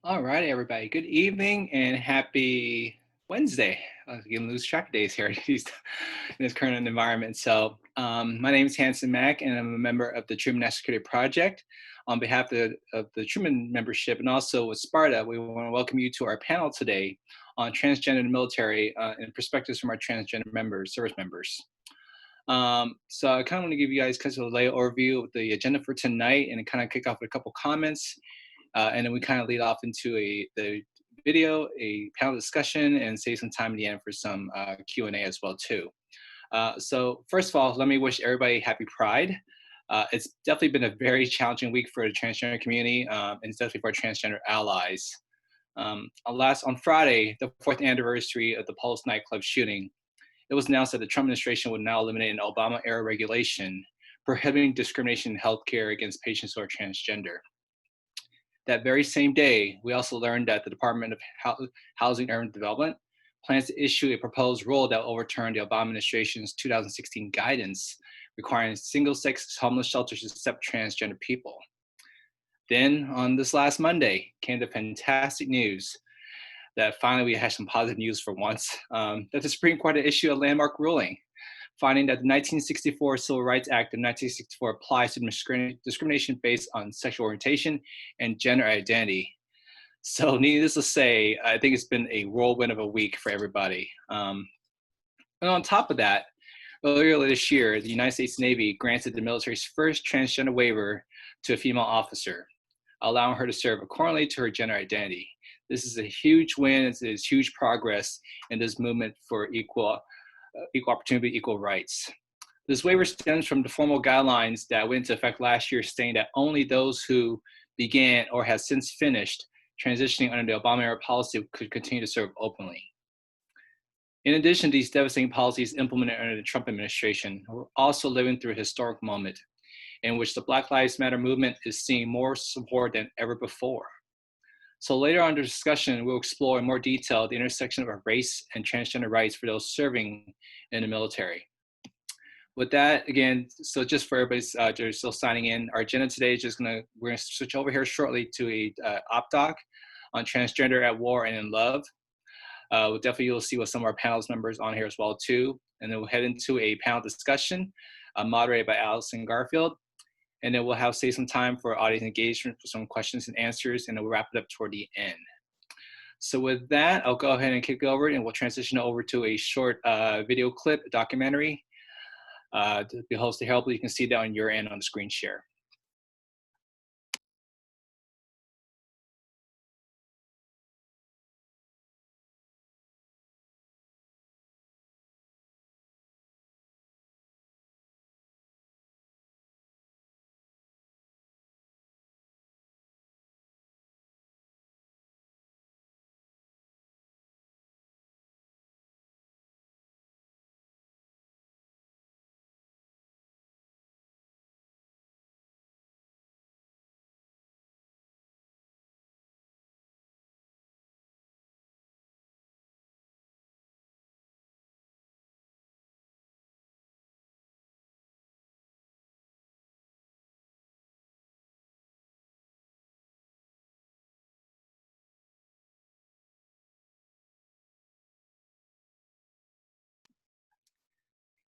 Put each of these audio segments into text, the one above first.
All right, everybody. Good evening and happy Wednesday. I was getting lose track of days here in this current environment. My name is Hanson Mack, and I'm a member of the Truman National Security Project. On behalf of the Truman membership and also with SPART A, we want to welcome you to our panel today on transgender in the military and perspectives from our transgender members, service members. So I kind of want to give you guys kind of a layout overview of the agenda for tonight and kind of kick off with a couple comments. And then we kind of lead off into the video, a panel discussion, and save some time at the end for some Q&A as well too. So first of all, let me wish everybody happy Pride. It's definitely been a very challenging week for the transgender community, and especially for our transgender allies. On Friday, the 4th anniversary of the Pulse nightclub shooting, it was announced that the Trump administration would now eliminate an Obama-era regulation prohibiting discrimination in healthcare against patients who are transgender. That very same day, we also learned that the Department of Housing and Urban Development plans to issue a proposed rule that will overturn the Obama administration's 2016 guidance requiring single-sex homeless shelters to accept transgender people. Then, on this last Monday, came the fantastic news that finally we had some positive news for once, that the Supreme Court had issued a landmark ruling, finding that the 1964 Civil Rights Act of 1964 applies to discrimination based on sexual orientation and gender identity. So needless to say, I think it's been a whirlwind of a week for everybody. And on top of that, earlier this year, the United States Navy granted the military's first transgender waiver to a female officer, allowing her to serve accordingly to her gender identity. This is a huge win. It's huge progress in this movement for equal opportunity, equal rights. This waiver stems from the formal guidelines that went into effect last year, stating that only those who began or have since finished transitioning under the Obama-era policy could continue to serve openly. In addition to these devastating policies implemented under the Trump administration, we're also living through a historic moment in which the Black Lives Matter movement is seeing more support than ever before. So later on in the discussion, we'll explore in more detail the intersection of our race and transgender rights for those serving in the military. With that, again, so just for everybody's still signing in, our agenda today is we're gonna switch over here shortly to a op doc on transgender at war and in love. You'll see with some of our panelist members on here as well too. And then we'll head into a panel discussion moderated by Alison and Garfield. And then we'll save some time for audience engagement for some questions and answers, and then we'll wrap it up toward the end. So with that, I'll go ahead and kick over and we'll transition over to a short video clip, documentary. To be hosted here, you can see that on your end on the screen share.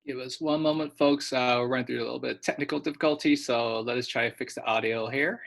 Give us one moment, folks. We're running through a little bit of technical difficulty, so let us try to fix the audio here.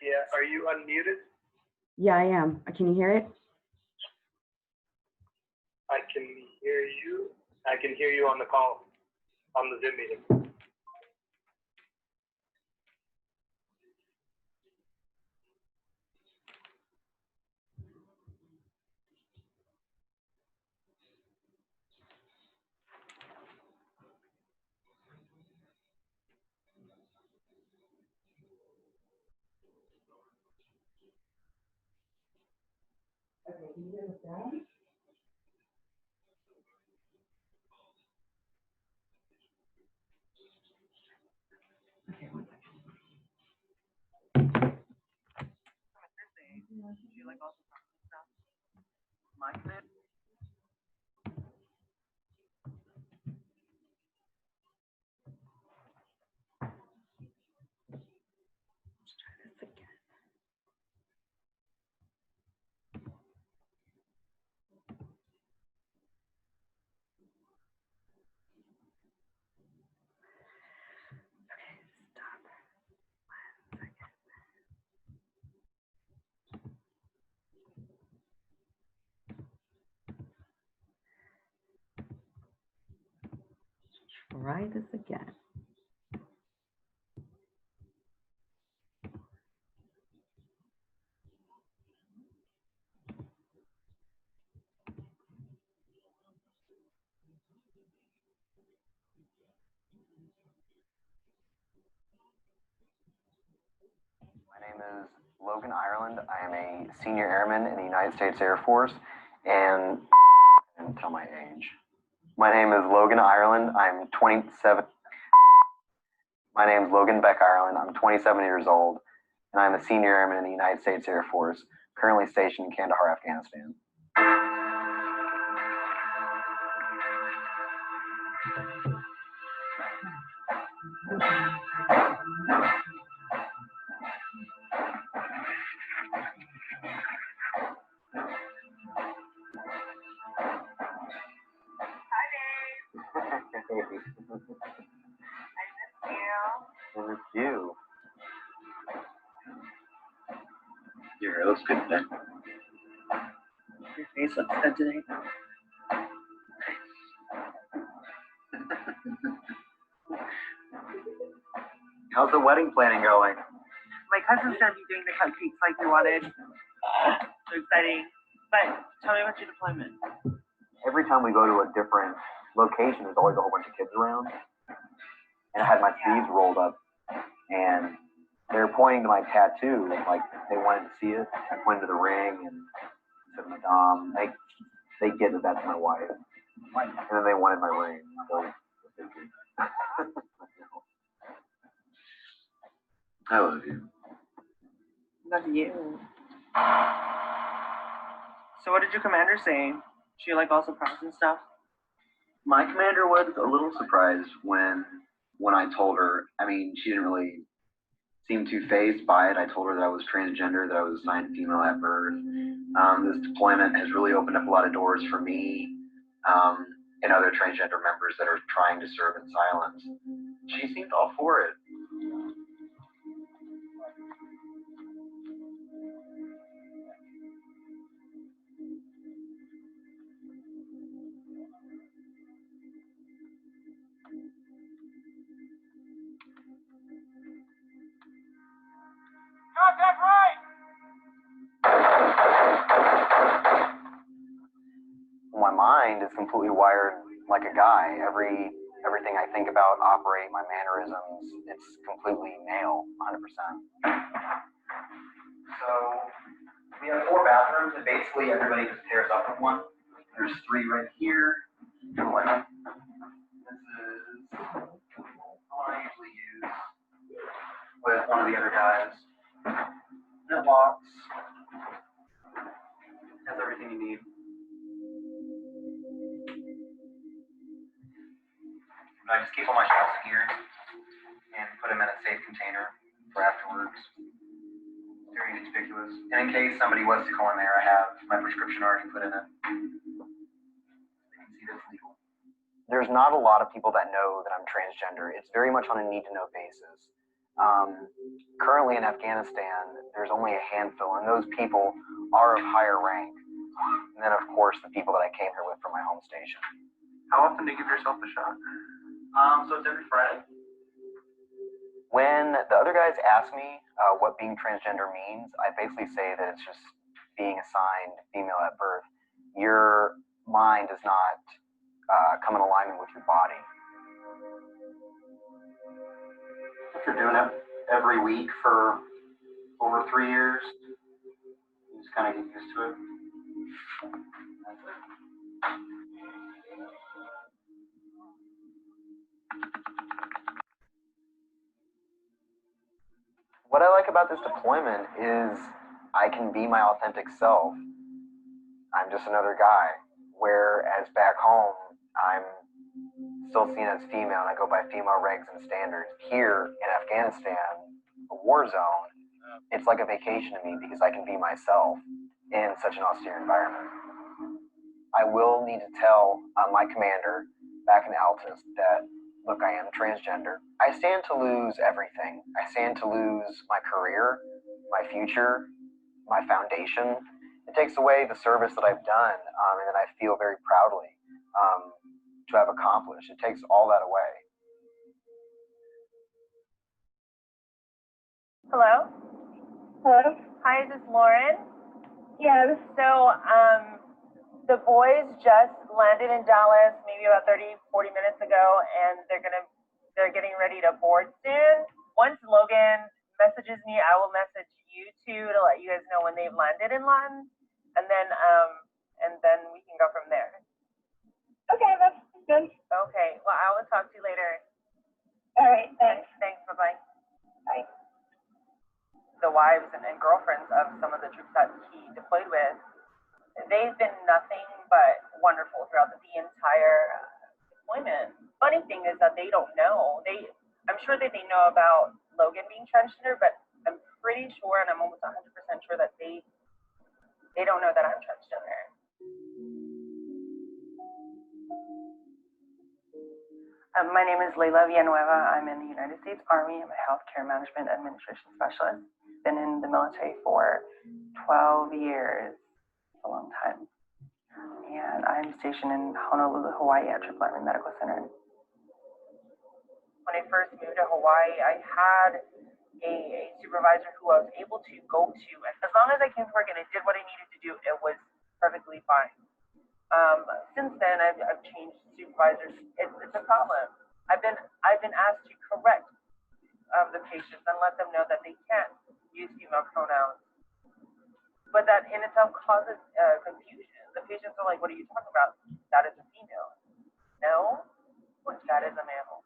Yeah, are you unmuted? Yeah, I am. Can you hear it? I can hear you. I can hear you on the call, on the Zoom meeting. Okay, can you hear the sound? Okay, one second. Try this again. My name is Logan Ireland. I am a senior airman in the United States Air Force, and tell my age. My name is Logan Ireland. I'm 27. My name is Logan Beck Ireland. I'm 27 years old, and I'm a senior airman in the United States Air Force, currently stationed in Kandahar, Afghanistan. I miss you. Your hair looks good today. Your face looks good today. How's the wedding planning going? My cousin's gonna be doing the cupcakes like we wanted. So exciting. But tell me about your deployment. Every time we go to a different location, there's always a whole bunch of kids around. And I had my sleeves rolled up, and they were pointing to my tattoo, like they wanted to see it. I pointed to the ring and said, Madame, they get that that's my wife. And then they wanted my ring. So, I love you. Love you. So what did your commander say? She like all surprised and stuff? My commander was a little surprised when I told her. I mean, she didn't really seem too fazed by it. I told her that I was transgender, that I was assigned female at birth. This deployment has really opened up a lot of doors for me and other transgender members that are trying to serve in silence. She seemed all for it. Contact right! My mind is completely wired like a guy. Everything I think about, operate, my mannerisms, it's completely male, 100%. So we have 4 bathrooms, and basically everybody just pairs up with one. There's 3 right here. This is the one I usually use with one of the other guys. And it locks. Has everything you need. I just keep all my shots in here and put them in a safe container for afterwards. Very inconspicuous. And in case somebody was to call in there, I have my prescription already put in it. You can see that's legal. There's not a lot of people that know that I'm transgender. It's very much on a need-to-know basis. Currently in Afghanistan, there's only a handful, and those people are of higher rank. And then, of course, the people that I came here with from my home station. How often do you give yourself a shot? So it's every Friday. When the other guys ask me what being transgender means, I basically say that it's just being assigned female at birth. Your mind does not come in alignment with your body. If you're doing it every week for over 3 years, you just kind of get used to it. That's it. What I like about this deployment is I can be my authentic self. I'm just another guy, whereas back home, I'm still seen as female and I go by female regs and standards. Here in Afghanistan, a war zone, it's like a vacation to me because I can be myself in such an austere environment. I will need to tell my commander back in Altus that, look, I am transgender. I stand to lose everything. I stand to lose my career, my future, my foundation. It takes away the service that I've done and that I feel very proudly to have accomplished. It takes all that away. Hello? Hello? Hi, is this Lauren? Yeah, So, the boys just landed in Dallas maybe about 30-40 minutes ago, and they're getting ready to board soon. Once Logan messages me, I will message you two to let you guys know when they've landed in Lawton, and then we can go from there. okay, that's good. Okay, well, I will talk to you later. All right, thanks. Thanks, bye-bye. Bye. The wives and girlfriends of some of the troops that he deployed with, they've been nothing but wonderful throughout the entire deployment. Funny thing is that they don't know. I'm sure that they know about Logan being transgender, but I'm pretty sure, and I'm almost 100% sure that they don't know that I'm transgender. My name is Laila Villanueva. I'm in the United States Army. I'm a healthcare management administration specialist. Been in the military for 12 years. It's a long time. And I'm stationed in Honolulu, Hawaii at Dremann Medical Center. When I first moved to Hawaii, I had a supervisor who I was able to go to. As long as I came to work and I did what I needed to do, it was perfectly fine. Since then, I've changed supervisors. It's a problem. I've been asked to correct the patients and let them know that they can't use female pronouns. But that in itself causes confusion. The patients are like, "What are you talking about? That is a female." No, that is a mammal.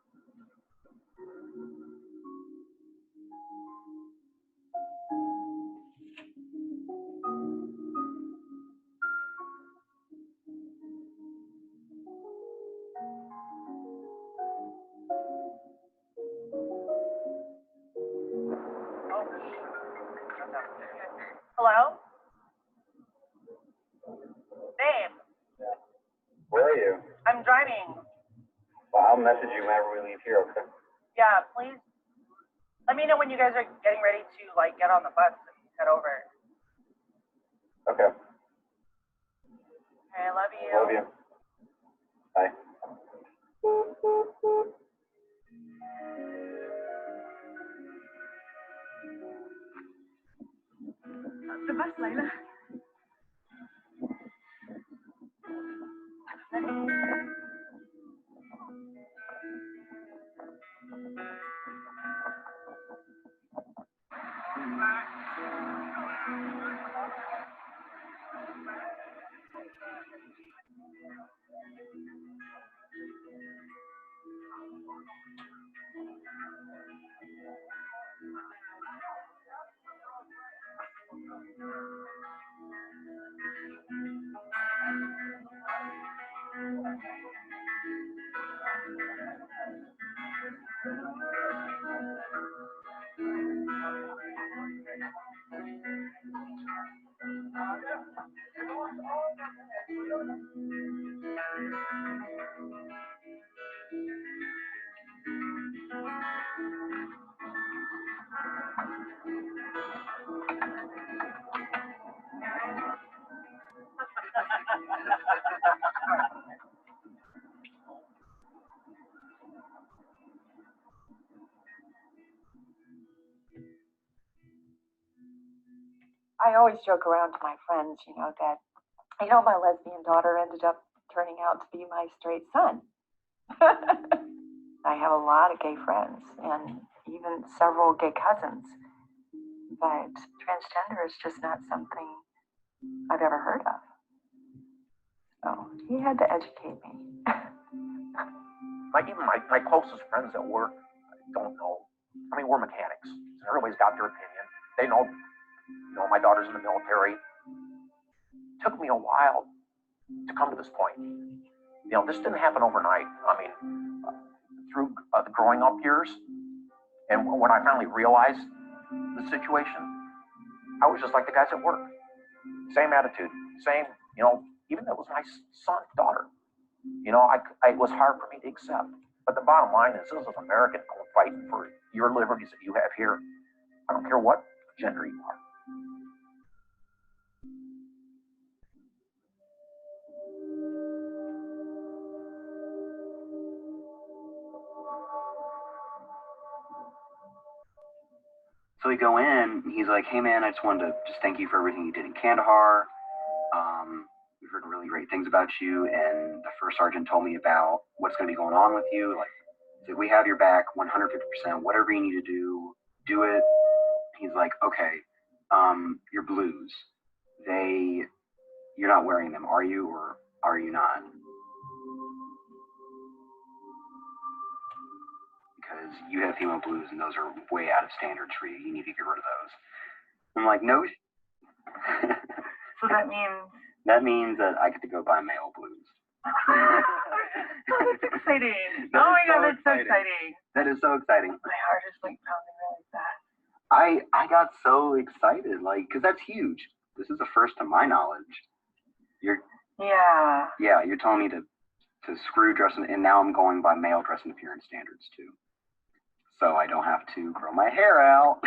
Hello? Babe, Where are you? I'm driving. Well, I'll message you whenever we leave here, okay? Yeah, please let me know when you guys are getting ready to get on the bus and head over. Okay. Okay, I love you. Love you. Bye. The bus, Laila. I always joke around to my friends, you know, that, you know, my lesbian daughter ended up turning out to be my straight son. I have a lot of gay friends and even several gay cousins, but transgender is just not something I've ever heard of. So he had to educate me. Even my closest friends at work don't know. I mean, we're mechanics. So everybody's got their opinion. They know, you know, my daughter's in the military. It took me a while to come to this point. You know, this didn't happen overnight. I mean, through the growing up years, and when I finally realized the situation, I was just like the guys at work. Same attitude, same, you know, even though it was my son, daughter. You know, it was hard for me to accept. But the bottom line is, this is American fighting for your liberties that you have here. I don't care what gender you are. So we go in, he's like, hey man, I just wanted to just thank you for everything you did in Kandahar. We've heard really great things about you, and the first sergeant told me about what's going to be going on with you. Like, so we have your back 150%, whatever you need to do, do it. He's like, okay, your blues, you're not wearing them, are you, or are you not? Because you have female blues and those are way out of standards for you. You need to get rid of those. I'm like, no. So that means? That means that I get to go buy male blues. Oh, that's exciting. Oh my God, that's so exciting. That is so exciting. My heart is like pounding really fast. I got so excited, like, because that's huge. This is the first to my knowledge. Yeah, you're telling me to screw dressing, and now I'm going by male dress and appearance standards too. So I don't have to grow my hair out.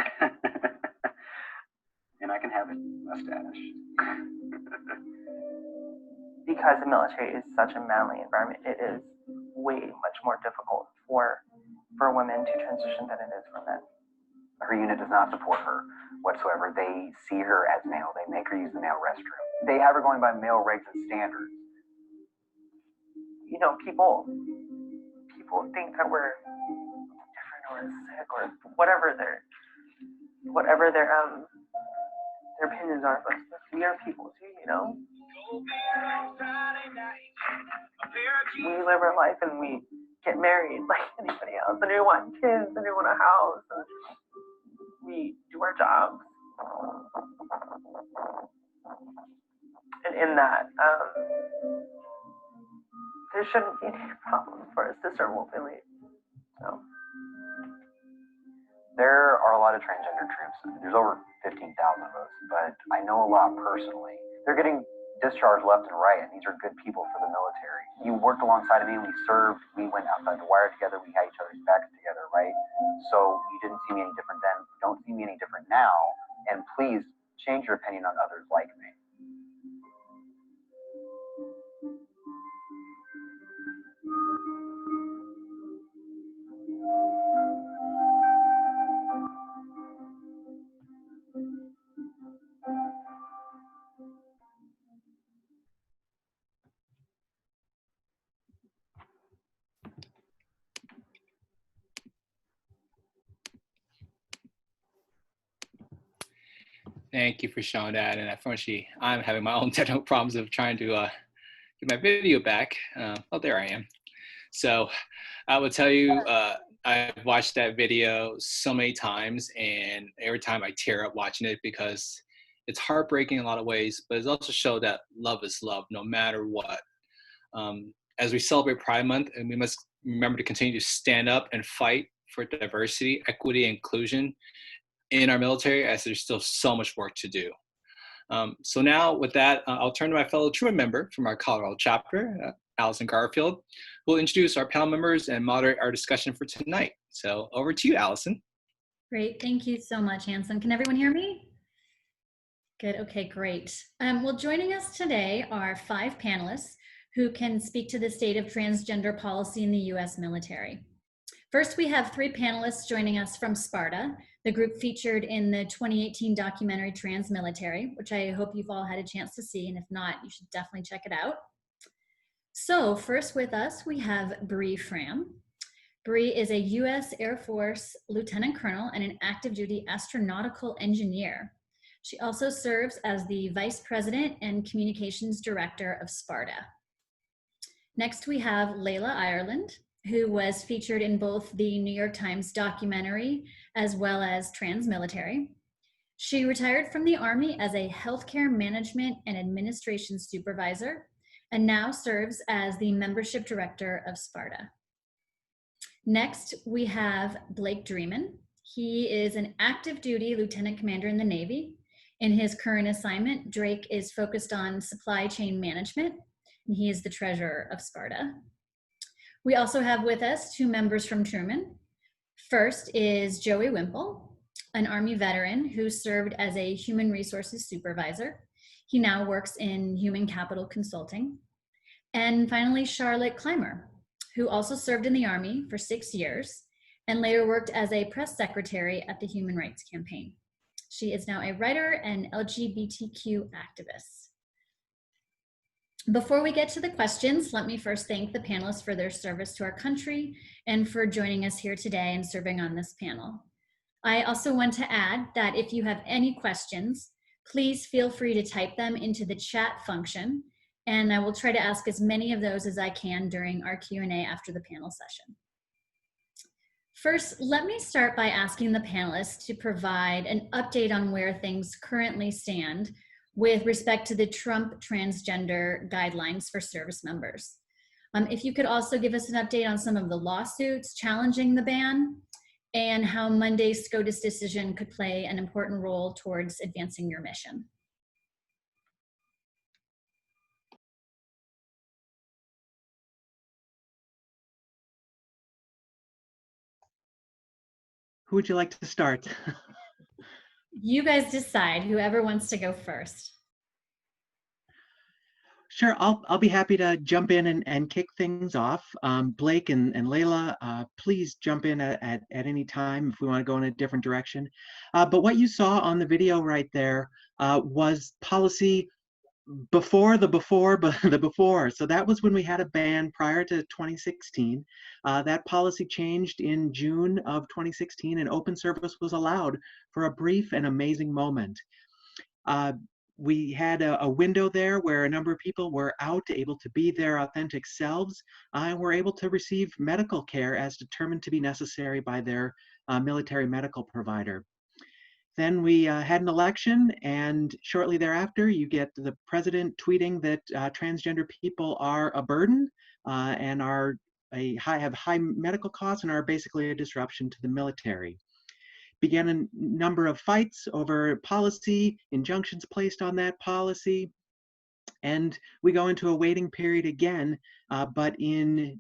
And I can have a mustache. because the military is such a manly environment, it is way much more difficult for women to transition than it is for men. Her unit does not support her whatsoever. They see her as male. They make her use the male restroom. They have her going by male regs and standards. You know, people think that we're different or sick or whatever their opinions are, but we are people too, you know? We live our life and we get married like anybody else, and we want kids, and we want a house, and we do our jobs. And in that, there shouldn't be any problem for us to serve openly. So. There are a lot of transgender troops. There's over 15,000 of us, but I know a lot personally. They're getting discharged left and right, and these are good people for the military. You worked alongside of me, we served, we went outside the wire together, we had each other's backs together, right? So you didn't see me any different then, don't see me any different now, and please change your opinion on others like me. Thank you for showing that. And unfortunately, I'm having my own technical problems of trying to get my video back. Oh, there I am. So I will tell you, I've watched that video so many times, and every time I tear up watching it because it's heartbreaking in a lot of ways, but it's also showed that love is love no matter what. As we celebrate Pride Month, and we must remember to continue to stand up and fight for diversity, equity, and inclusion in our military, as there's still so much work to do. So now with that, I'll turn to my fellow Truman member from our Colorado chapter, Alison Garfield, who will introduce our panel members and moderate our discussion for tonight. So over to you, Alison. Great, thank you so much, Hanson. Can everyone hear me? Good, okay, great. Well, joining us today are 5 panelists who can speak to the state of transgender policy in the US military. First, we have 3 panelists joining us from SPARTA, the group featured in the 2018 documentary Transmilitary, which I hope you've all had a chance to see, and if not, you should definitely check it out. So first with us, we have Bree Fram. Bree is a U.S. Air Force Lieutenant Colonel and an active duty astronautical engineer. She also serves as the Vice President and Communications Director of SPARTA. Next, we have Laila, Ireland, who was featured in both the New York Times documentary as well as Transmilitary. She retired from the Army as a healthcare management and administration supervisor and now serves as the membership director of SPARTA. Next, we have Blake Dremann. He is an active duty lieutenant commander in the Navy. In his current assignment, Drake is focused on supply chain management, and he is the treasurer of SPARTA. We also have with us 2 members from Truman. First is Joey Whimple, an Army veteran who served as a human resources supervisor. He now works in human capital consulting. And finally, Charlotte Clymer, who also served in the Army for 6 years and later worked as a press secretary at the Human Rights Campaign. She is now a writer and LGBTQ activist. Before we get to the questions, let me first thank the panelists for their service to our country and for joining us here today and serving on this panel. I also want to add that if you have any questions, please feel free to type them into the chat function, and I will try to ask as many of those as I can during our Q&A after the panel session. First, let me start by asking the panelists to provide an update on where things currently stand with respect to the Trump transgender guidelines for service members. If you could also give us an update on some of the lawsuits challenging the ban and how Monday's SCOTUS decision could play an important role towards advancing your mission. Who would you like to start? You guys decide, whoever wants to go first. Sure, I'll be happy to jump in and kick things off. Blake and Laila, please jump in at any time if we want to go in a different direction. But what you saw on the video right there was policy before the before. So that was when we had a ban prior to 2016. That policy changed in June of 2016, and open service was allowed for a brief and amazing moment. We had a window there where a number of people were out, able to be their authentic selves, and were able to receive medical care as determined to be necessary by their military medical provider. Then we had an election, and shortly thereafter, you get the president tweeting that transgender people are a burden and have high medical costs and are basically a disruption to the military. Began a number of fights over policy, injunctions placed on that policy, and we go into a waiting period again. But in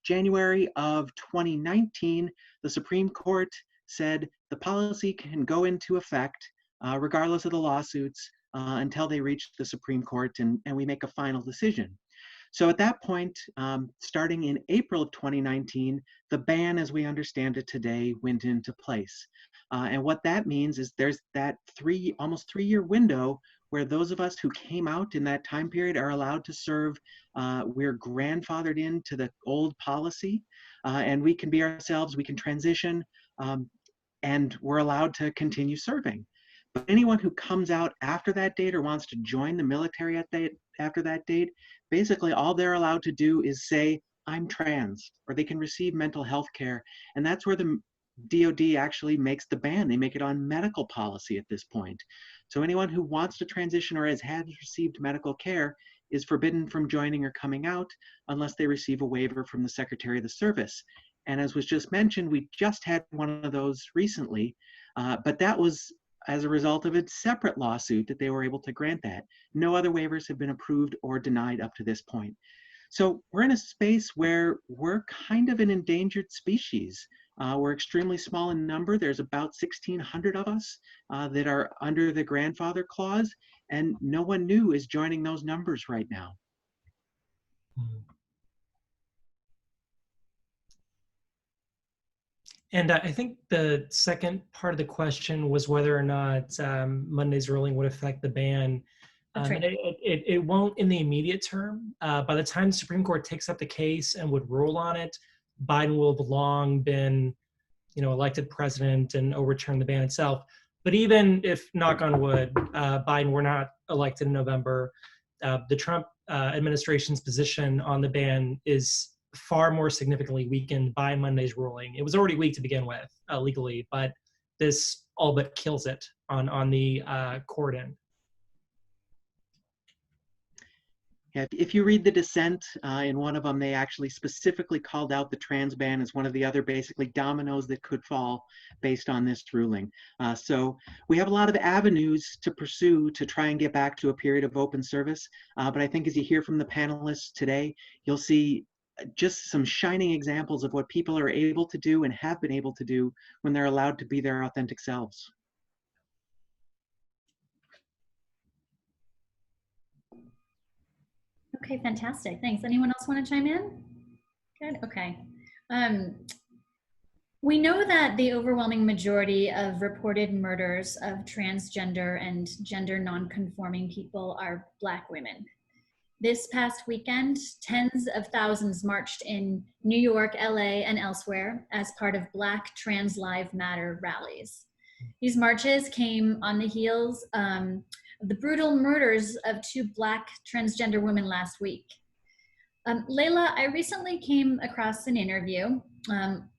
January of 2019, the Supreme Court said the policy can go into effect regardless of the lawsuits until they reach the Supreme Court and we make a final decision. So at that point, starting in April of 2019, the ban as we understand it today went into place. And what that means is there's that almost 3-year window where those of us who came out in that time period are allowed to serve. We're grandfathered into the old policy, and we can be ourselves, we can transition, and we're allowed to continue serving. But anyone who comes out after that date or wants to join the military after that date, basically all they're allowed to do is say, I'm trans, or they can receive mental health care. And that's where the DOD actually makes the ban. They make it on medical policy at this point. So anyone who wants to transition or has received medical care is forbidden from joining or coming out unless they receive a waiver from the Secretary of the Service. And as was just mentioned, we just had one of those recently, but that was as a result of a separate lawsuit that they were able to grant that. No other waivers have been approved or denied up to this point. So we're in a space where we're kind of an endangered species. We're extremely small in number. There's about 1,600 of us that are under the grandfather clause, and no one new is joining those numbers right now. And I think the second part of the question was whether or not Monday's ruling would affect the ban. That's right. And it won't in the immediate term. By the time the Supreme Court takes up the case and would rule on it, Biden will have long been, elected president and overturn the ban itself. But even if, knock on wood, Biden were not elected in November, the Trump administration's position on the ban is far more significantly weakened by Monday's ruling. It was already weak to begin with legally, but this all but kills it on the court end. Yeah, if you read the dissent in one of them, they actually specifically called out the trans ban as one of the other basically dominoes that could fall based on this ruling. So we have a lot of avenues to pursue to try and get back to a period of open service. But I think as you hear from the panelists today, you'll see just some shining examples of what people are able to do and have been able to do when they're allowed to be their authentic selves. Okay, fantastic. Thanks. Anyone else want to chime in? Good. Okay. We know that the overwhelming majority of reported murders of transgender and gender nonconforming people are Black women. This past weekend, tens of thousands marched in New York, LA, and elsewhere as part of Black Trans Lives Matter rallies. These marches came on the heels of the brutal murders of 2 Black transgender women last week. Laila, I recently came across an interview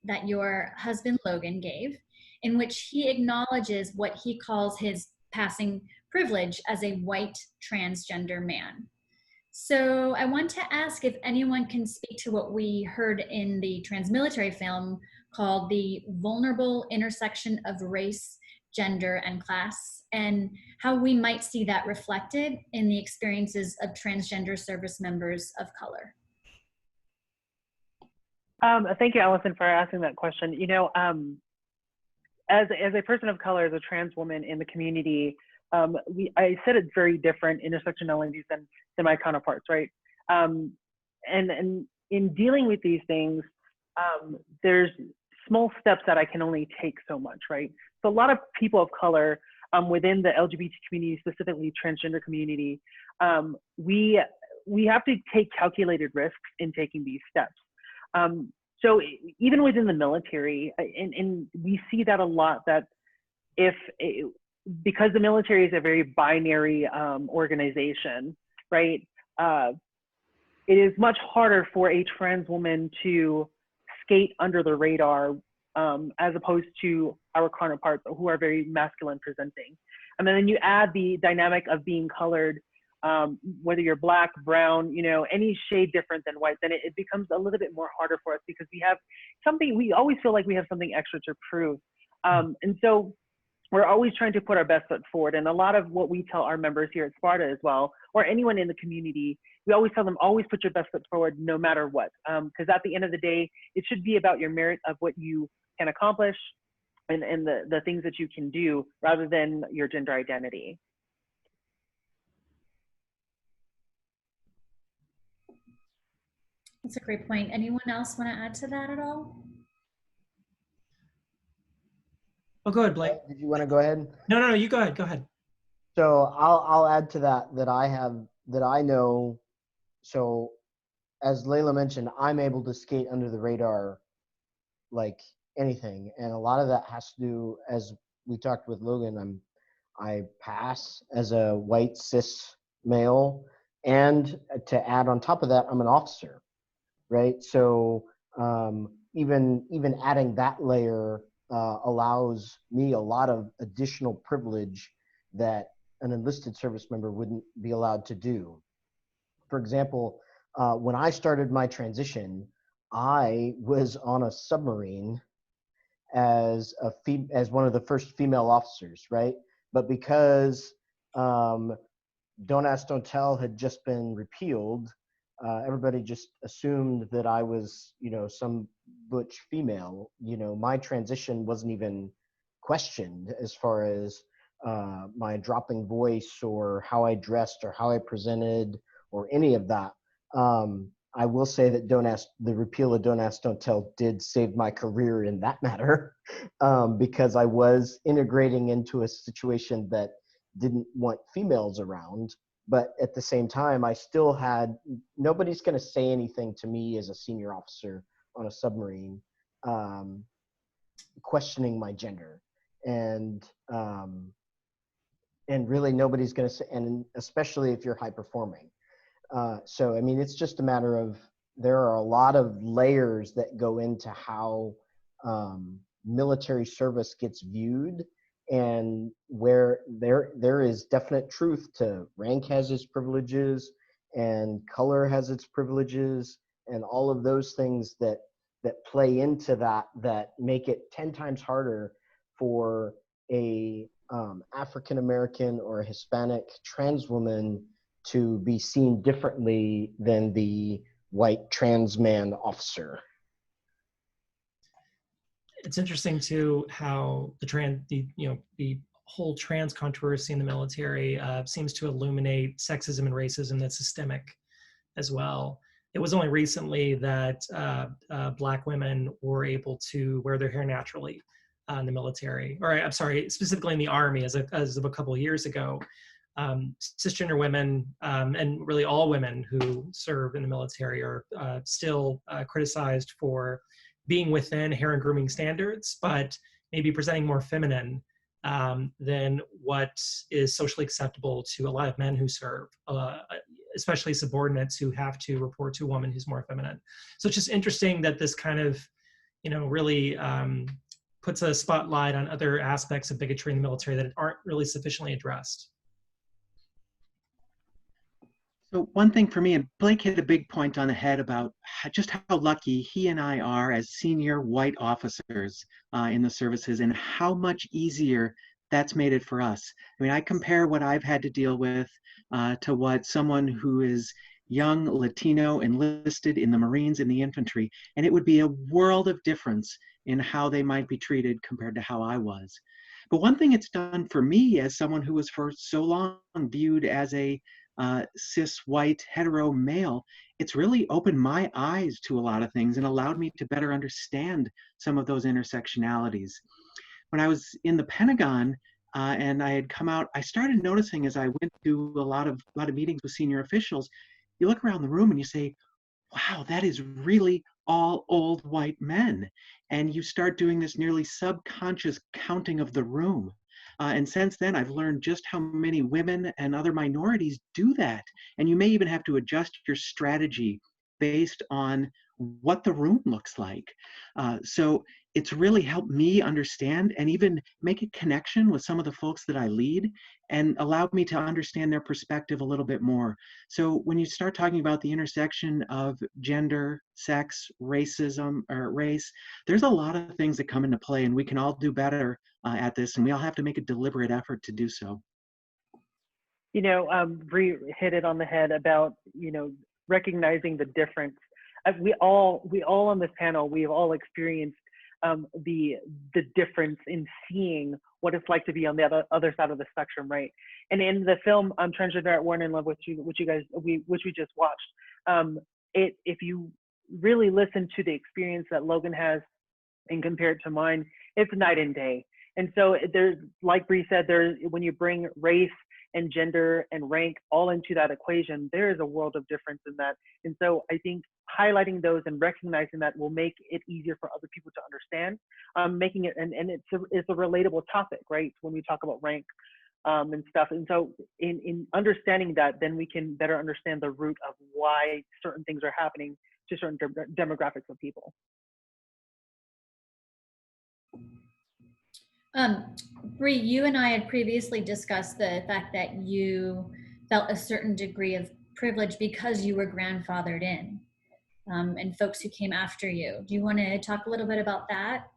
that your husband Logan gave, in which he acknowledges what he calls his passing privilege as a white transgender man. So I want to ask if anyone can speak to what we heard in the transmilitary film called The Vulnerable Intersection of Race, Gender, and Class, and how we might see that reflected in the experiences of transgender service members of color. Thank you, Alison, for asking that question. As a person of color, as a trans woman in the community, I said it's very different intersectionalities than my counterparts, right? And in dealing with these things, there's small steps that I can only take so much, right? So a lot of people of color within the LGBT community, specifically transgender community, we have to take calculated risks in taking these steps. So even within the military, and we see that a lot, that because the military is a very binary organization, right? It is much harder for a trans woman to skate under the radar as opposed to our counterparts who are very masculine presenting. And then you add the dynamic of being colored, whether you're Black, brown, any shade different than white, then it becomes a little bit more harder for us because we always feel like we have something extra to prove. And so we're always trying to put our best foot forward. And a lot of what we tell our members here at SPARTA as well, or anyone in the community, we always tell them, always put your best foot forward no matter what. Because at the end of the day, it should be about your merit of what you can accomplish and the things that you can do rather than your gender identity. That's a great point. Anyone else want to add to that at all? Oh, go ahead, Blake. Did you want to go ahead? No, you go ahead. Go ahead. So I'll add to that I know. So as Laila mentioned, I'm able to skate under the radar like anything, and a lot of that has to do, as we talked with Logan, I pass as a white cis male, and to add on top of that, I'm an officer, right? So even adding that layer allows me a lot of additional privilege that an enlisted service member wouldn't be allowed to do. For example, when I started my transition, I was on a submarine as one of the first female officers, right? But because Don't Ask, Don't Tell had just been repealed, everybody just assumed that I was, some butch female. My transition wasn't even questioned as far as my dropping voice or how I dressed or how I presented or any of that. I will say that the repeal of Don't Ask, Don't Tell did save my career in that matter, because I was integrating into a situation that didn't want females around. But at the same time, I still had, nobody's going to say anything to me as a senior officer on a submarine questioning my gender. And really nobody's going to say, and especially if you're high performing. So, I mean, it's just a matter of, there are a lot of layers that go into how military service gets viewed, and where there is definite truth to rank has its privileges and color has its privileges, and all of those things that play into that make it 10 times harder for a African American or a Hispanic trans woman to be seen differently than the white trans man officer. It's interesting too how the whole trans controversy in the military seems to illuminate sexism and racism that's systemic as well. It was only recently that Black women were able to wear their hair naturally in the military, or I'm sorry, specifically in the Army as of a couple of years ago. Cisgender women and really all women who serve in the military are still criticized for being within hair and grooming standards, but maybe presenting more feminine than what is socially acceptable to a lot of men who serve, especially subordinates who have to report to a woman who's more feminine. So it's just interesting that this kind of, really puts a spotlight on other aspects of bigotry in the military that aren't really sufficiently addressed. So one thing for me, and Blake hit a big point on the head about just how lucky he and I are as senior white officers in the services, and how much easier that's made it for us. I mean, I compare what I've had to deal with to what someone who is young, Latino, enlisted in the Marines, in the infantry, and it would be a world of difference in how they might be treated compared to how I was. But one thing it's done for me as someone who was for so long viewed as a cis white hetero male, it's really opened my eyes to a lot of things and allowed me to better understand some of those intersectionalities. When I was in the Pentagon and I had come out, I started noticing as I went to a lot of meetings with senior officials, you look around the room and you say, wow, that is really all old white men. And you start doing this nearly subconscious counting of the room. And since then, I've learned just how many women and other minorities do that. And you may even have to adjust your strategy based on what the room looks like. So it's really helped me understand and even make a connection with some of the folks that I lead, and allowed me to understand their perspective a little bit more. So when you start talking about the intersection of gender, sex, racism, or race, there's a lot of things that come into play, and we can all do better at this, and we all have to make a deliberate effort to do so. Bree hit it on the head about, recognizing the difference. We all on this panel, we've all experienced the difference in seeing what it's like to be on the other side of the spectrum, right? And in the film Transgender at War and in Love, which we just watched, if you really listen to the experience that Logan has and compare it to mine, it's night and day. And so there's, like Bree said, when you bring race and gender and rank all into that equation, there is a world of difference in that. And so I think highlighting those and recognizing that will make it easier for other people to understand, making it, and it's a relatable topic, right? When we talk about rank and stuff. And so in understanding that, then we can better understand the root of why certain things are happening to certain demographics of people. Bree, you and I had previously discussed the fact that you felt a certain degree of privilege because you were grandfathered in, and folks who came after you. Do you want to talk a little bit about that?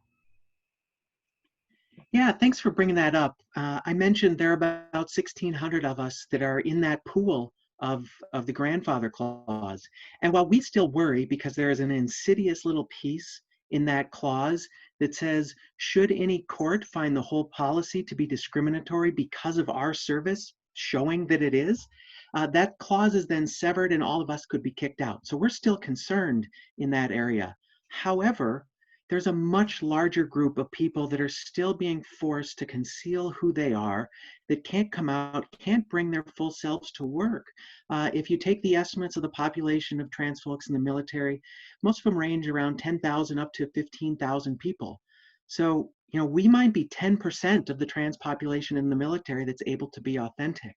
Yeah, thanks for bringing that up. I mentioned there are about 1,600 of us that are in that pool of the grandfather clause. And while we still worry because there is an insidious little piece in that clause that says, should any court find the whole policy to be discriminatory because of our service, showing that it is, that clause is then severed and all of us could be kicked out. So we're still concerned in that area. However, there's a much larger group of people that are still being forced to conceal who they are, that can't come out, can't bring their full selves to work. If you take the estimates of the population of trans folks in the military, most of them range around 10,000 up to 15,000 people. So, we might be 10% of the trans population in the military that's able to be authentic.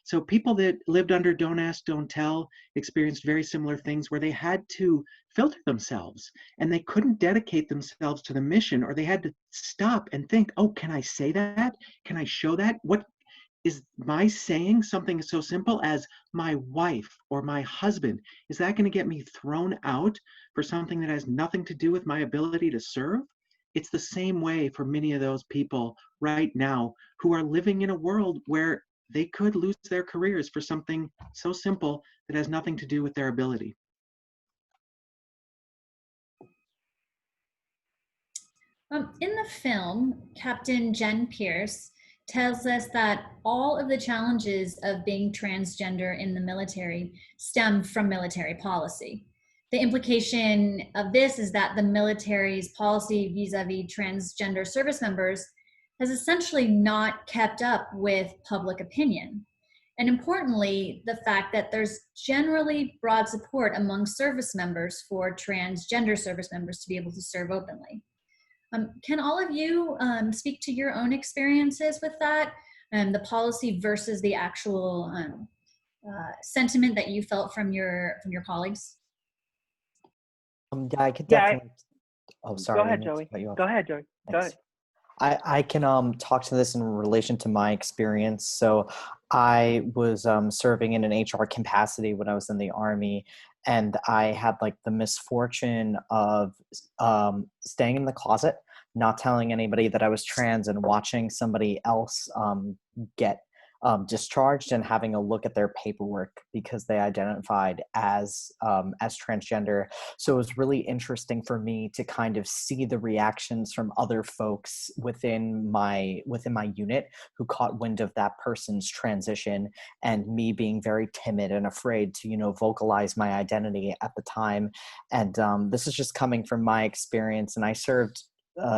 So people that lived under Don't Ask, Don't Tell experienced very similar things where they had to filter themselves and they couldn't dedicate themselves to the mission, or they had to stop and think, oh, can I say that? Can I show that? What is my saying something so simple as my wife or my husband? Is that going to get me thrown out for something that has nothing to do with my ability to serve? It's the same way for many of those people right now who are living in a world where they could lose their careers for something so simple that has nothing to do with their ability. In the film, Captain Jen Pierce tells us that all of the challenges of being transgender in the military stem from military policy. The implication of this is that the military's policy vis-a-vis transgender service members has essentially not kept up with public opinion. And importantly, the fact that there's generally broad support among service members for transgender service members to be able to serve openly. Can all of you speak to your own experiences with that, the policy versus the actual sentiment that you felt from your colleagues? Yeah, I could definitely. Oh, sorry. Go ahead, Joey. Go ahead, Joey. Go ahead. I can talk to this in relation to my experience. So I was serving in an HR capacity when I was in the Army, and I had like the misfortune of staying in the closet, not telling anybody that I was trans, and watching somebody else get discharged and having a look at their paperwork because they identified as transgender. So it was really interesting for me to kind of see the reactions from other folks within my unit who caught wind of that person's transition, and me being very timid and afraid to vocalize my identity at the time. And this is just coming from my experience, and I served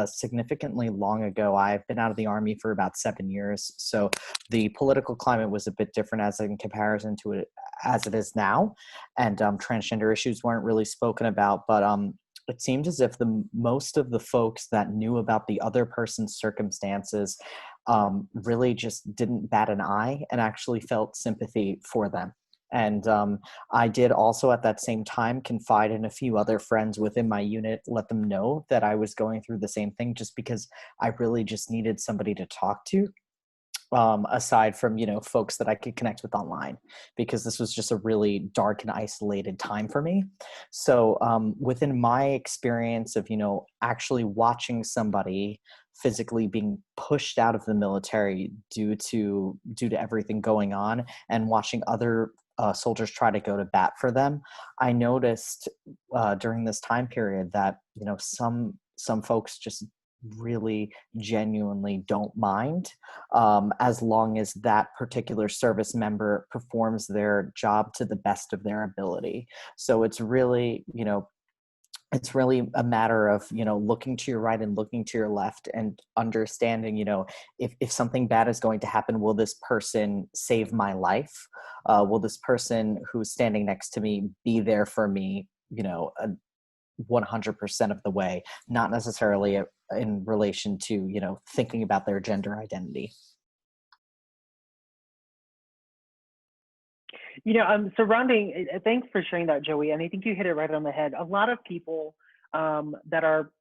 significantly long ago. I've been out of the Army for about 7 years, so the political climate was a bit different as in comparison to it as it is now, and transgender issues weren't really spoken about. But it seemed as if most of the folks that knew about the other person's circumstances really just didn't bat an eye and actually felt sympathy for them. And I did also at that same time confide in a few other friends within my unit, let them know that I was going through the same thing, just because I really just needed somebody to talk to, aside from, folks that I could connect with online, because this was just a really dark and isolated time for me. So within my experience of, actually watching somebody physically being pushed out of the military due to everything going on, and watching other soldiers try to go to bat for them, I noticed during this time period that some folks just really genuinely don't mind, as long as that particular service member performs their job to the best of their ability. So it's really a matter of looking to your right and looking to your left, and understanding if something bad is going to happen, will this person save my life? Will this person who's standing next to me be there for me 100% of the way, not necessarily in relation to thinking about their gender identity. Surrounding, thanks for sharing that, Joey. And I think you hit it right on the head. A lot of people that are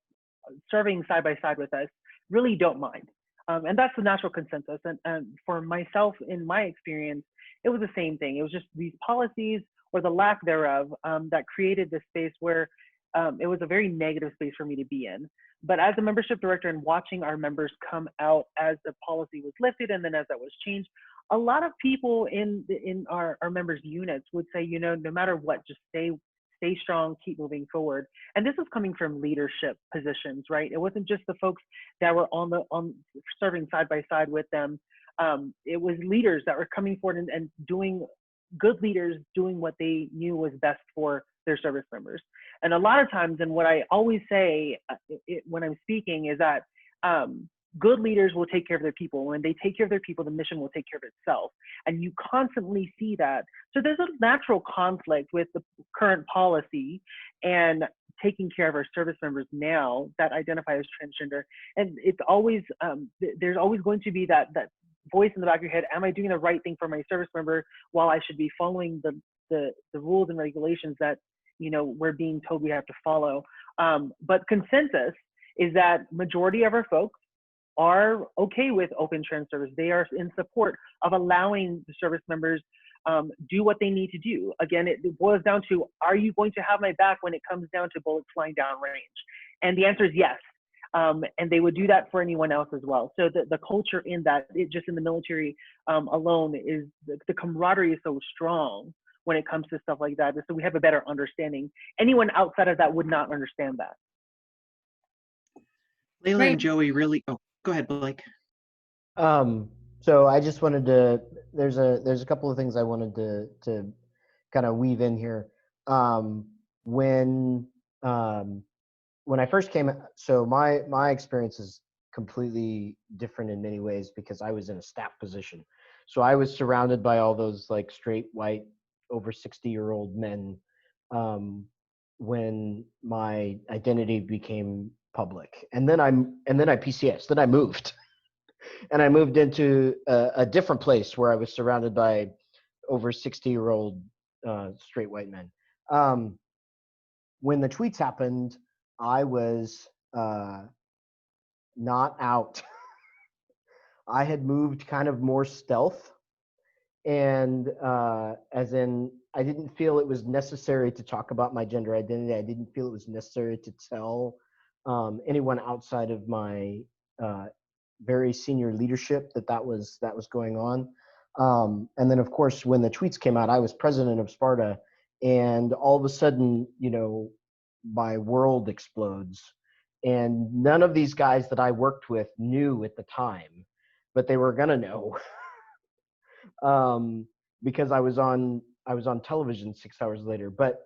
serving side by side with us really don't mind. And that's the natural consensus. And for myself, in my experience, it was the same thing. It was just these policies, or the lack thereof, that created this space where it was a very negative space for me to be in. But as a membership director, and watching our members come out as the policy was lifted and then as that was changed, a lot of people in our members' units would say, no matter what, just stay strong, keep moving forward. And this is coming from leadership positions, right? It wasn't just the folks that were on serving side by side with them. It was leaders that were coming forward and doing good leaders doing what they knew was best for their service members. And a lot of times, and what I always say when I'm speaking is that good leaders will take care of their people. When they take care of their people, the mission will take care of itself. And you constantly see that. So there's a natural conflict with the current policy and taking care of our service members now that identify as transgender. And it's always, there's always going to be that voice in the back of your head, am I doing the right thing for my service member while I should be following the rules and regulations that, you know, we're being told we have to follow. But consensus is that majority of our folks are okay with open trans service. They are in support of allowing the service members do what they need to do. Again, it boils down to, are you going to have my back when it comes down to bullets flying down range? And the answer is yes. And they would do that for anyone else as well. So the culture in that, just in the military alone, is the camaraderie is so strong when it comes to stuff like that. So we have a better understanding. Anyone outside of that would not understand that. Laila and Joey really, oh, go ahead, Blake. So I just wanted to, there's a couple of things I wanted to kind of weave in here. When I first came, so my experience is completely different in many ways because I was in a staff position. So I was surrounded by all those like straight white over 60-year-old men when my identity became public. And then I PCS, then I moved. And I moved into a different place where I was surrounded by over 60-year-old straight white men. When the tweets happened, I was not out. I had moved kind of more stealth, and as in, I didn't feel it was necessary to talk about my gender identity. I didn't feel it was necessary to tell anyone outside of my very senior leadership that was going on. And then, of course, when the tweets came out, I was president of SPARTA, and all of a sudden, you know, my world explodes. And none of these guys that I worked with knew at the time, but they were gonna know because I was on television 6 hours later. But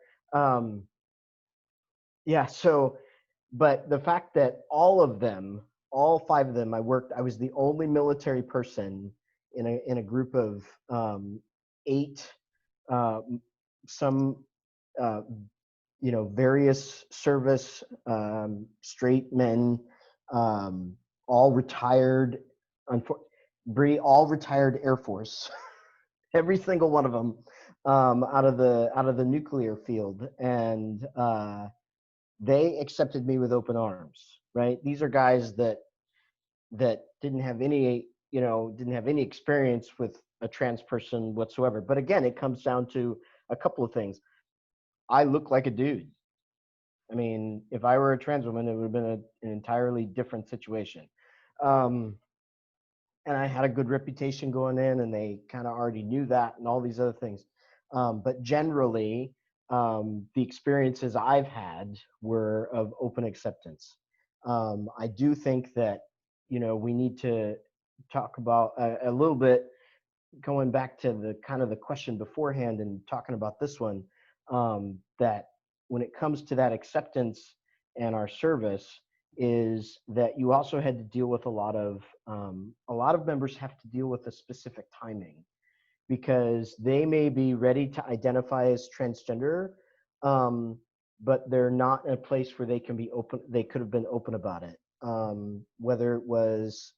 yeah, so, but the fact that all 5 of them, I was the only military person in a group of 8, some you know, various service straight men, all retired, Bree, all retired Air Force, every single one of them, out of the nuclear field, and they accepted me with open arms. Right, these are guys that didn't have any experience with a trans person whatsoever. But again, it comes down to a couple of things. I look like a dude. I mean, if I were a trans woman, it would have been an entirely different situation. And I had a good reputation going in, and they kind of already knew that and all these other things. But generally, the experiences I've had were of open acceptance. I do think that, you know, we need to talk about a little bit, going back to the kind of the question beforehand and talking about this one, that when it comes to that acceptance and our service, is that you also had to deal with a lot of members have to deal with a specific timing, because they may be ready to identify as transgender, but they're not in a place where they can be open. They could have been open about it, whether it was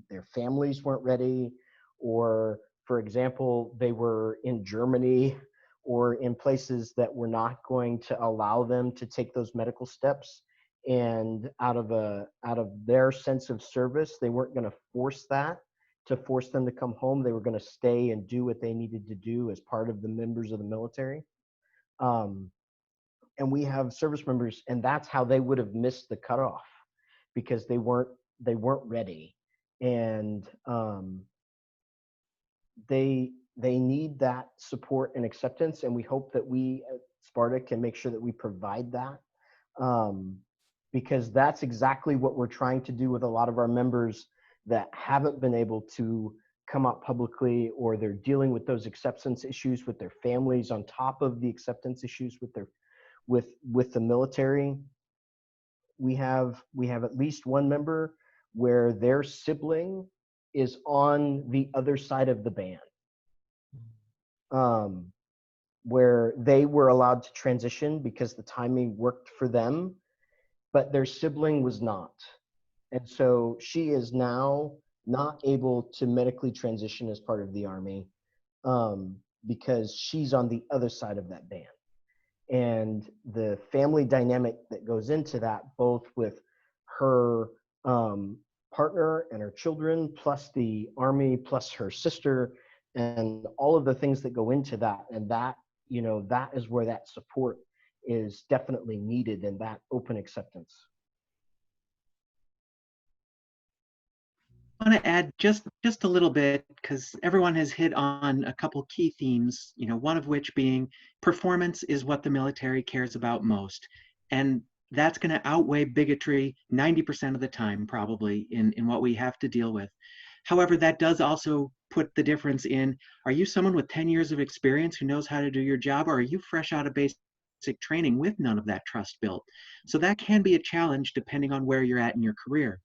their families weren't ready, or, for example, they were in Germany or in places that were not going to allow them to take those medical steps. And out of their sense of service, they weren't going to force them to come home. They were going to stay and do what they needed to do as part of the members of the military. And we have service members, and that's how they would have missed the cutoff, because they weren't ready. And they need that support and acceptance, and we hope that we at SPARTA can make sure that we provide that, because that's exactly what we're trying to do with a lot of our members that haven't been able to come out publicly, or they're dealing with those acceptance issues with their families on top of the acceptance issues with their with the military. We have at least one member where their sibling is on the other side of the ban, where they were allowed to transition because the timing worked for them, but their sibling was not. And so she is now not able to medically transition as part of the Army because she's on the other side of that ban. And the family dynamic that goes into that, both with her partner and her children, plus the Army, plus her sister, and all of the things that go into that. And that, you know, that is where that support is definitely needed, and that open acceptance. I want to add just a little bit, because everyone has hit on a couple key themes, you know, one of which being performance is what the military cares about most. And that's going to outweigh bigotry 90% of the time, probably, in what we have to deal with. However, that does also put the difference in, are you someone with 10 years of experience who knows how to do your job, or are you fresh out of basic training with none of that trust built? So that can be a challenge depending on where you're at in your career.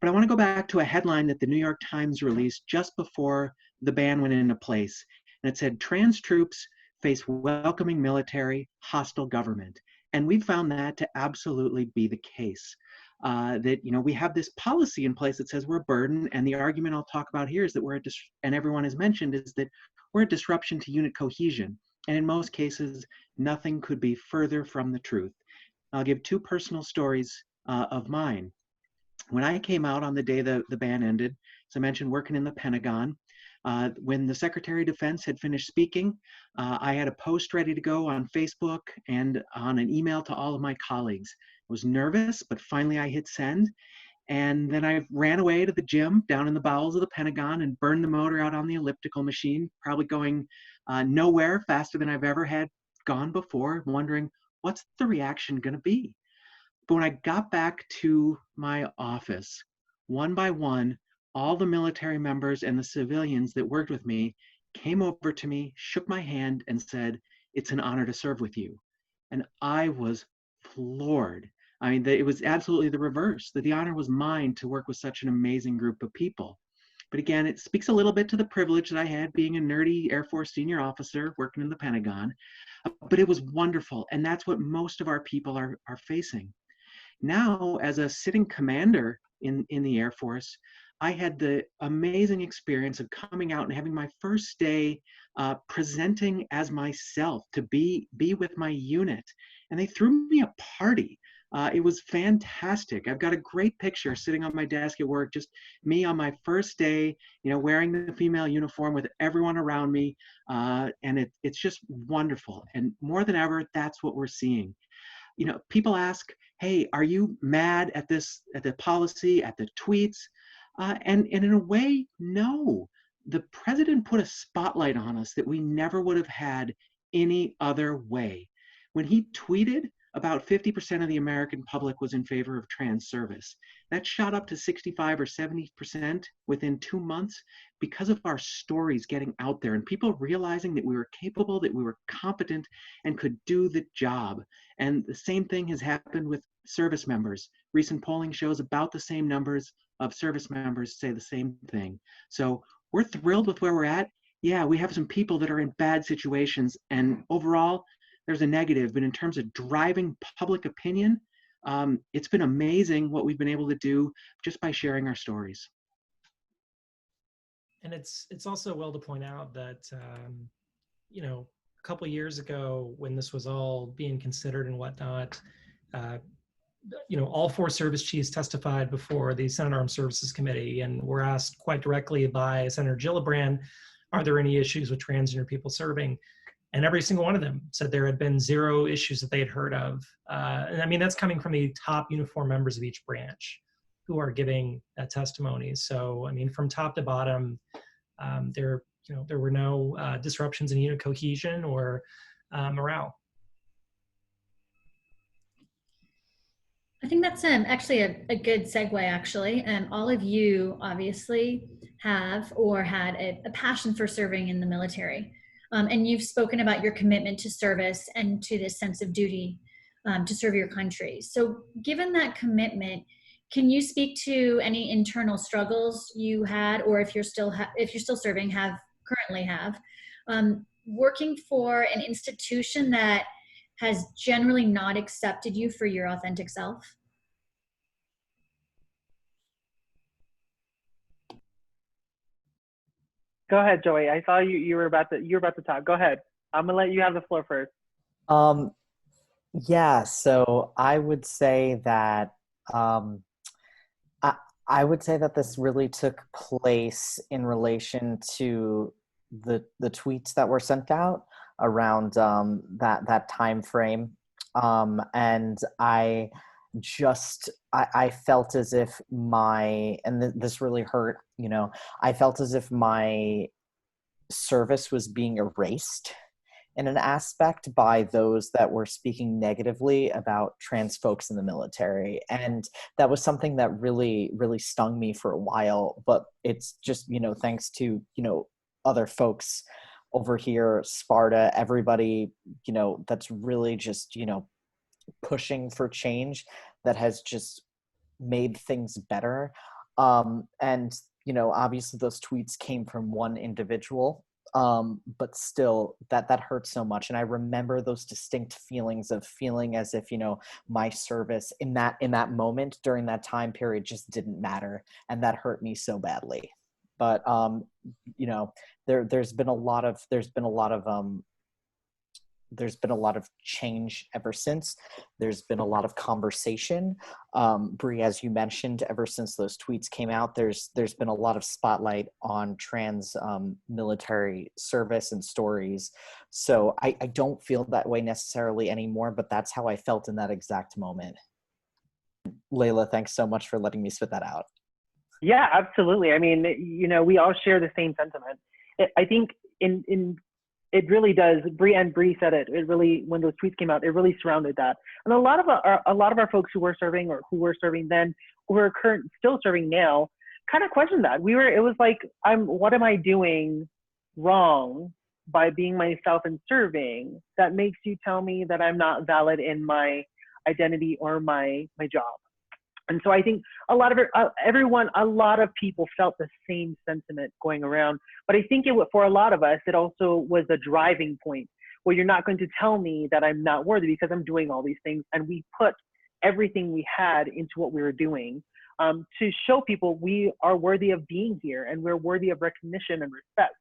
But I want to go back to a headline that the New York Times released just before the ban went into place. And it said, trans troops face welcoming military, hostile government. And we found that to absolutely be the case. That, you know, we have this policy in place that says we're a burden. And the argument I'll talk about here is that and everyone has mentioned, is that we're a disruption to unit cohesion. And in most cases, nothing could be further from the truth. I'll give two personal stories of mine. When I came out on the day the ban ended, as I mentioned, working in the Pentagon, when the Secretary of Defense had finished speaking, I had a post ready to go on Facebook and on an email to all of my colleagues. I was nervous, but finally I hit send. And then I ran away to the gym down in the bowels of the Pentagon and burned the motor out on the elliptical machine, probably going nowhere faster than I've ever had gone before, wondering, what's the reaction going to be? But when I got back to my office, one by one, all the military members and the civilians that worked with me came over to me, shook my hand, and said, "It's an honor to serve with you." And I was floored. I mean, it was absolutely the reverse, that the honor was mine to work with such an amazing group of people. But again, it speaks a little bit to the privilege that I had being a nerdy Air Force senior officer working in the Pentagon. But it was wonderful. And that's what most of our people are facing. Now, as a sitting commander in the Air Force, I had the amazing experience of coming out and having my first day presenting as myself to be with my unit. And they threw me a party. It was fantastic. I've got a great picture sitting on my desk at work, just me on my first day, you know, wearing the female uniform with everyone around me. And it's just wonderful. And more than ever, that's what we're seeing. You know, people ask, hey, are you mad at this, at the policy, at the tweets? And in a way, no. The president put a spotlight on us that we never would have had any other way. When he tweeted, about 50% of the American public was in favor of trans service. That shot up to 65 or 70% within 2 months because of our stories getting out there and people realizing that we were capable, that we were competent, and could do the job. And the same thing has happened with service members. Recent polling shows about the same numbers of service members say the same thing. So we're thrilled with where we're at. Yeah, we have some people that are in bad situations, and overall, there's a negative, but in terms of driving public opinion, it's been amazing what we've been able to do just by sharing our stories. And it's also well to point out that, you know, a couple of years ago when this was all being considered and whatnot, you know, all 4 service chiefs testified before the Senate Armed Services Committee and were asked quite directly by Senator Gillibrand, are there any issues with transgender people serving? And every single one of them said there had been 0 issues that they had heard of. And I mean, that's coming from the top uniformed members of each branch who are giving that testimony. So, I mean, from top to bottom, there were no disruptions in unit cohesion or morale. I think that's actually a good segue, actually. All of you obviously have or had a passion for serving in the military. And you've spoken about your commitment to service and to this sense of duty to serve your country. So given that commitment, can you speak to any internal struggles you had, or if you're still serving, currently have, working for an institution that has generally not accepted you for your authentic self? Go ahead, Joey. I saw you were about to talk. Go ahead. I'm gonna let you have the floor first. Yeah, so I would say that I would say that this really took place in relation to the tweets that were sent out around that time frame, and I felt as if this really hurt. I felt as if my service was being erased in an aspect by those that were speaking negatively about trans folks in the military. And that was something that really, really stung me for a while, but it's just, thanks to, other folks over here, SPARTA, everybody, that's really just, pushing for change that has just made things better. And, obviously those tweets came from one individual, but still that hurts so much. And I remember those distinct feelings of feeling as if, my service in that moment during that time period just didn't matter. And that hurt me so badly. But, there's been a lot of change ever since. There's been a lot of conversation. Bree, as you mentioned, ever since those tweets came out, there's been a lot of spotlight on trans military service and stories. So I don't feel that way necessarily anymore, but that's how I felt in that exact moment. Laila, thanks so much for letting me spit that out. Yeah, absolutely. I mean, we all share the same sentiment. I think it really does. Bree said it. It really, when those tweets came out, it really surrounded that. And a lot of our folks who were serving or who were serving then, who are still serving now, kind of questioned that. It was like, what am I doing wrong by being myself and serving that makes you tell me that I'm not valid in my identity or my job? And so I think a lot of people felt the same sentiment going around. But I think for a lot of us, it also was a driving point where you're not going to tell me that I'm not worthy because I'm doing all these things. And we put everything we had into what we were doing to show people we are worthy of being here and we're worthy of recognition and respect,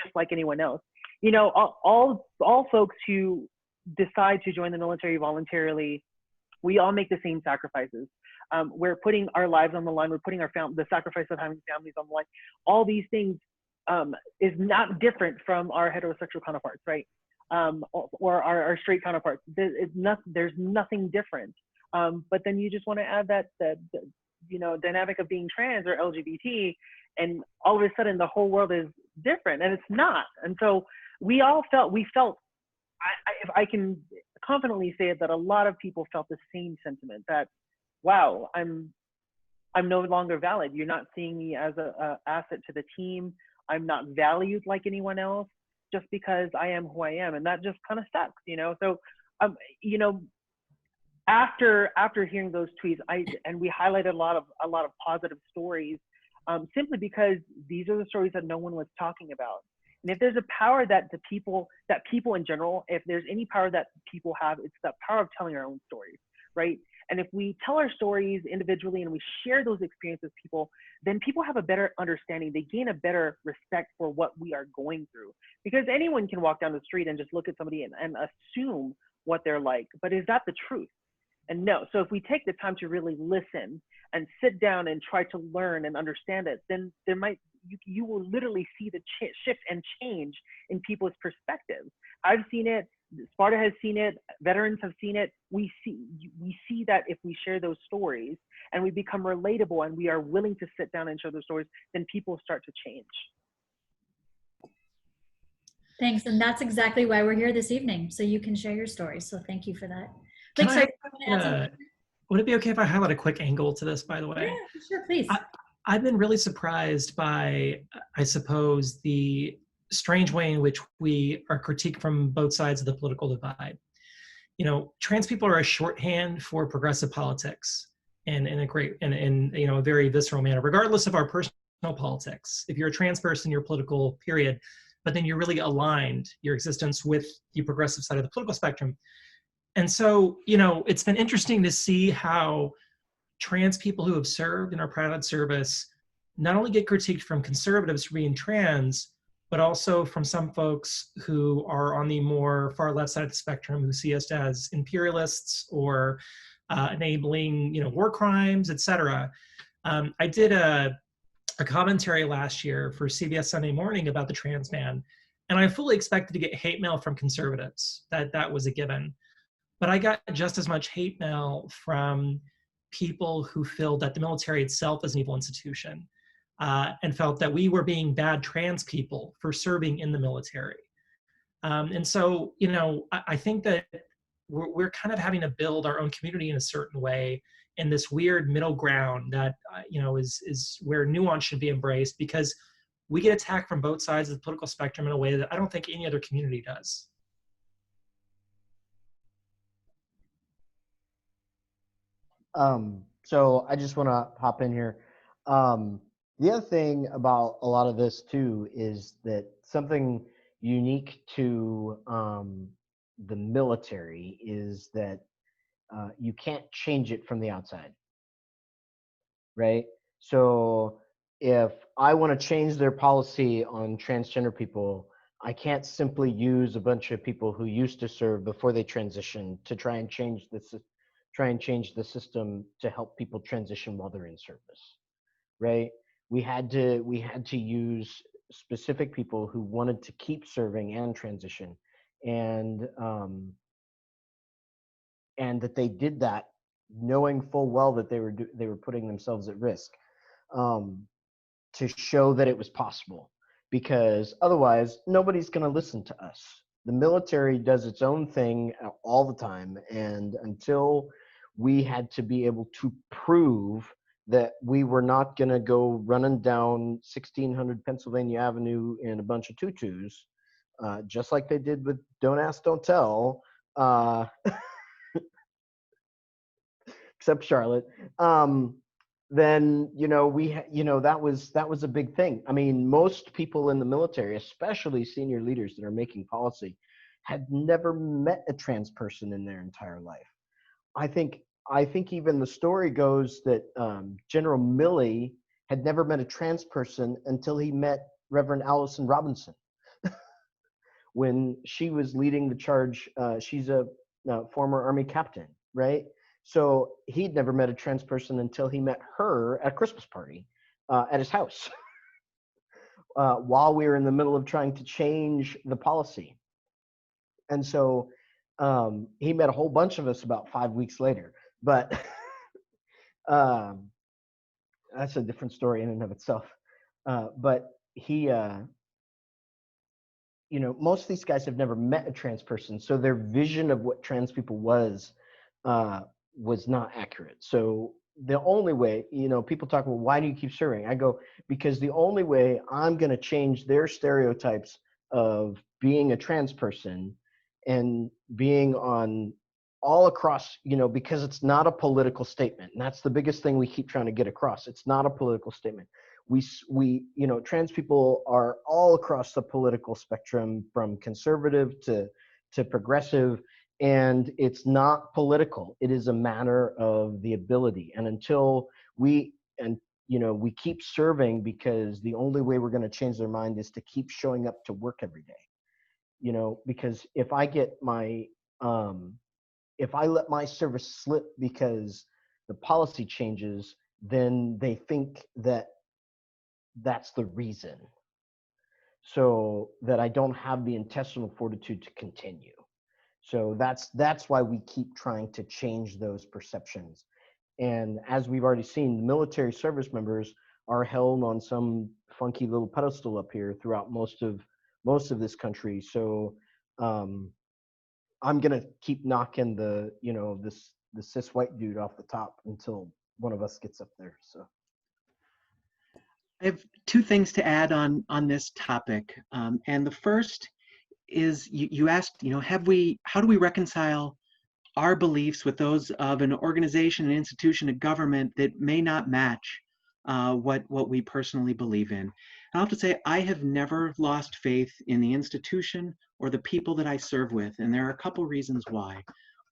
just like anyone else. All folks who decide to join the military voluntarily, we all make the same sacrifices. We're putting our lives on the line. We're putting the sacrifice of having families on the line. All these things is not different from our heterosexual counterparts, right? Or our straight counterparts. There's nothing different. But then you just want to add that dynamic of being trans or LGBT, and all of a sudden the whole world is different, and it's not. And so we felt. If I can confidently say it, that a lot of people felt the same sentiment that, wow, I'm no longer valid. You're not seeing me as a asset to the team. I'm not valued like anyone else just because I am who I am, and that just kind of sucks, So, after hearing those tweets, we highlighted a lot of positive stories, simply because these are the stories that no one was talking about. And if there's a power that people in general, if there's any power that people have, it's that power of telling our own stories, right? And if we tell our stories individually and we share those experiences with people, then people have a better understanding. They gain a better respect for what we are going through. Because anyone can walk down the street and just look at somebody and assume what they're like. But is that the truth? And no. So if we take the time to really listen and sit down and try to learn and understand it, then you will literally see the shift and change in people's perspectives. I've seen it. SPARTA has seen it. Veterans have seen it. We see that if we share those stories and we become relatable and we are willing to sit down and share those stories, then people start to change. Thanks, and that's exactly why we're here this evening, so you can share your stories. So thank you for that. Would it be okay if I highlight a quick angle to this, by the way? Yeah, sure, please. I've been really surprised by, I suppose, the strange way in which we are critiqued from both sides of the political divide. You know, trans people are a shorthand for progressive politics in a very visceral manner, regardless of our personal politics. If you're a trans person, you're political, period. But then you're really aligned, your existence, with the progressive side of the political spectrum. And so, you know, it's been interesting to see how trans people who have served in our private service not only get critiqued from conservatives for being trans, but also from some folks who are on the more far left side of the spectrum who see us as imperialists or enabling, you know, war crimes, etc. I did a commentary last year for CBS Sunday Morning about the trans man, and I fully expected to get hate mail from conservatives. That was a given. But I got just as much hate mail from people who feel that the military itself is an evil institution, and felt that we were being bad trans people for serving in the military. And so, you know, I think that we're kind of having to build our own community in a certain way in this weird middle ground that, you know, is where nuance should be embraced, because we get attacked from both sides of the political spectrum in a way that I don't think any other community does. So I just want to hop in here. The other thing about a lot of this too is that something unique to the military is that you can't change it from the outside, right? So if I want to change their policy on transgender people, I can't simply use a bunch of people who used to serve before they transition to try and change the system to help people transition while they're in service, right? We had to use specific people who wanted to keep serving and transition, and that they did that knowing full well that they were putting themselves at risk, to show that it was possible, because otherwise nobody's going to listen to us. The military does its own thing all the time, and until we had to be able to prove that we were not going to go running down 1600 Pennsylvania Avenue in a bunch of tutus, just like they did with Don't Ask, Don't Tell, except Charlotte, then, you know, that was a big thing. I mean, most people in the military, especially senior leaders that are making policy, had never met a trans person in their entire life. I think even the story goes that General Milley had never met a trans person until he met Reverend Alison Robinson when she was leading the charge. She's a former Army captain, right? So he'd never met a trans person until he met her at a Christmas party at his house while we were in the middle of trying to change the policy. And so he met a whole bunch of us about 5 weeks later. But that's a different story in and of itself. But he, you know, most of these guys have never met a trans person, so their vision of what trans people was not accurate. So the only way, you know, people talk about, why do you keep serving? I go, because the only way I'm going to change their stereotypes of being a trans person and being on all across, you know, because it's not a political statement. And that's the biggest thing we keep trying to get across. It's not a political statement. We, you know, trans people are all across the political spectrum, from conservative to progressive, and it's not political. It is a matter of the ability. And until we keep serving, because the only way we're going to change their mind is to keep showing up to work every day. You know, because if I get my if I let my service slip because the policy changes, then they think that that's the reason, so that I don't have the intestinal fortitude to continue. So that's why we keep trying to change those perceptions. And as we've already seen, the military service members are held on some funky little pedestal up here throughout most of this country. So I'm gonna keep knocking the, you know, the cis white dude off the top until one of us gets up there. So I have two things to add on this topic. And the first is you asked, how do we reconcile our beliefs with those of an organization, an institution, a government that may not match what we personally believe in. And I'll have to say, I have never lost faith in the institution or the people that I serve with, and there are a couple reasons why.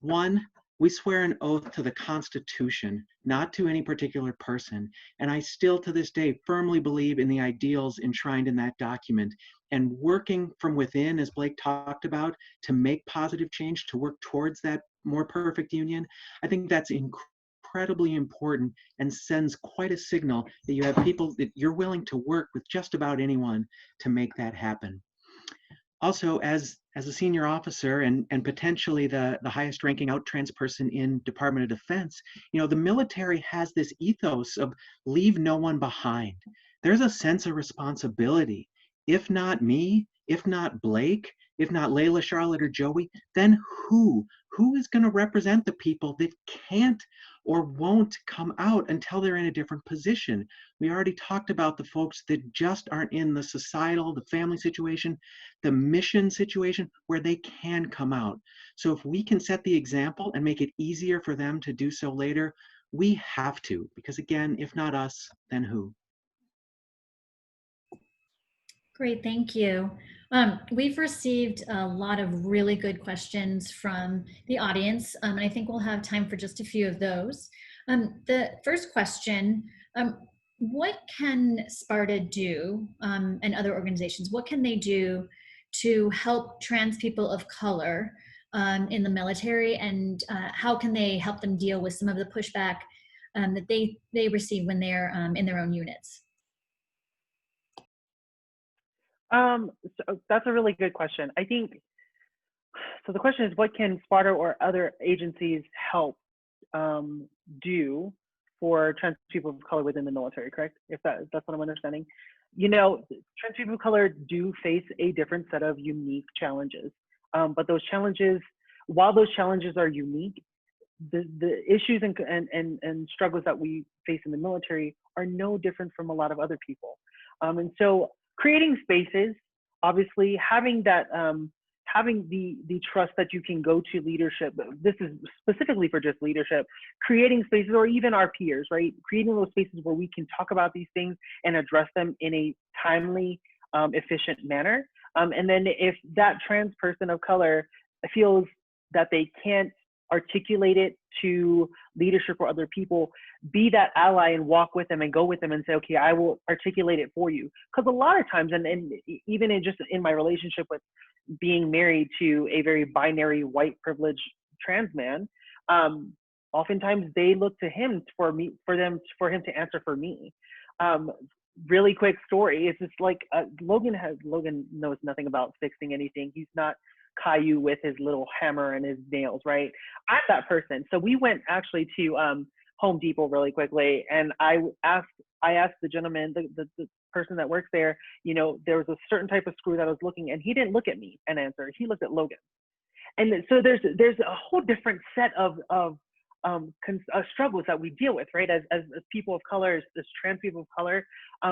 One, we swear an oath to the Constitution, not to any particular person, and I still to this day firmly believe in the ideals enshrined in that document. And working from within, as Blake talked about, to make positive change, to work towards that more perfect union, I think that's incredibly important and sends quite a signal that you have people that you're willing to work with just about anyone to make that happen. Also, as a senior officer and potentially the highest ranking out trans person in Department of Defense, the military has this ethos of leave no one behind. There's a sense of responsibility. If not me, if not Blake, if not Laila, Charlotte, or Joey, then who? Who is going to represent the people that can't or won't come out until they're in a different position? We already talked about the folks that just aren't in the societal, the family situation, the mission situation where they can come out. So if we can set the example and make it easier for them to do so later, we have to, because again, if not us, then who? Great, thank you. We've received a lot of really good questions from the audience, and I think we'll have time for just a few of those. The first question, what can SPARTA do, and other organizations, what can they do to help trans people of color in the military, and how can they help them deal with some of the pushback that they receive when they're in their own units? So that's a really good question. I think, so the question is, what can SPARTA or other agencies help do for trans people of color within the military, correct? If that's what I'm understanding. Trans people of color do face a different set of unique challenges. But those challenges, while those challenges are unique, the issues and struggles that we face in the military are no different from a lot of other people. And so creating spaces, obviously having that, having the trust that you can go to leadership. This is specifically for just leadership, creating spaces, or even our peers, right? Creating those spaces where we can talk about these things and address them in a timely, efficient manner. And then if that trans person of color feels that they can't articulate it to leadership or other people, be that ally and walk with them and go with them and say, okay, I will articulate it for you. Because a lot of times, and even in my relationship with being married to a very binary white privileged trans man, oftentimes they look to him for him to answer for me. Really quick story. It's just like Logan knows nothing about fixing anything. He's not Caillou with his little hammer and his nails, right? I'm that person. So we went actually to Home Depot really quickly, and I asked the gentleman, the person that works there, there was a certain type of screw that I was looking, and he didn't look at me and answer. He looked at Logan. And so there's a whole different set of struggles that we deal with, right? As people of color, as trans people of color.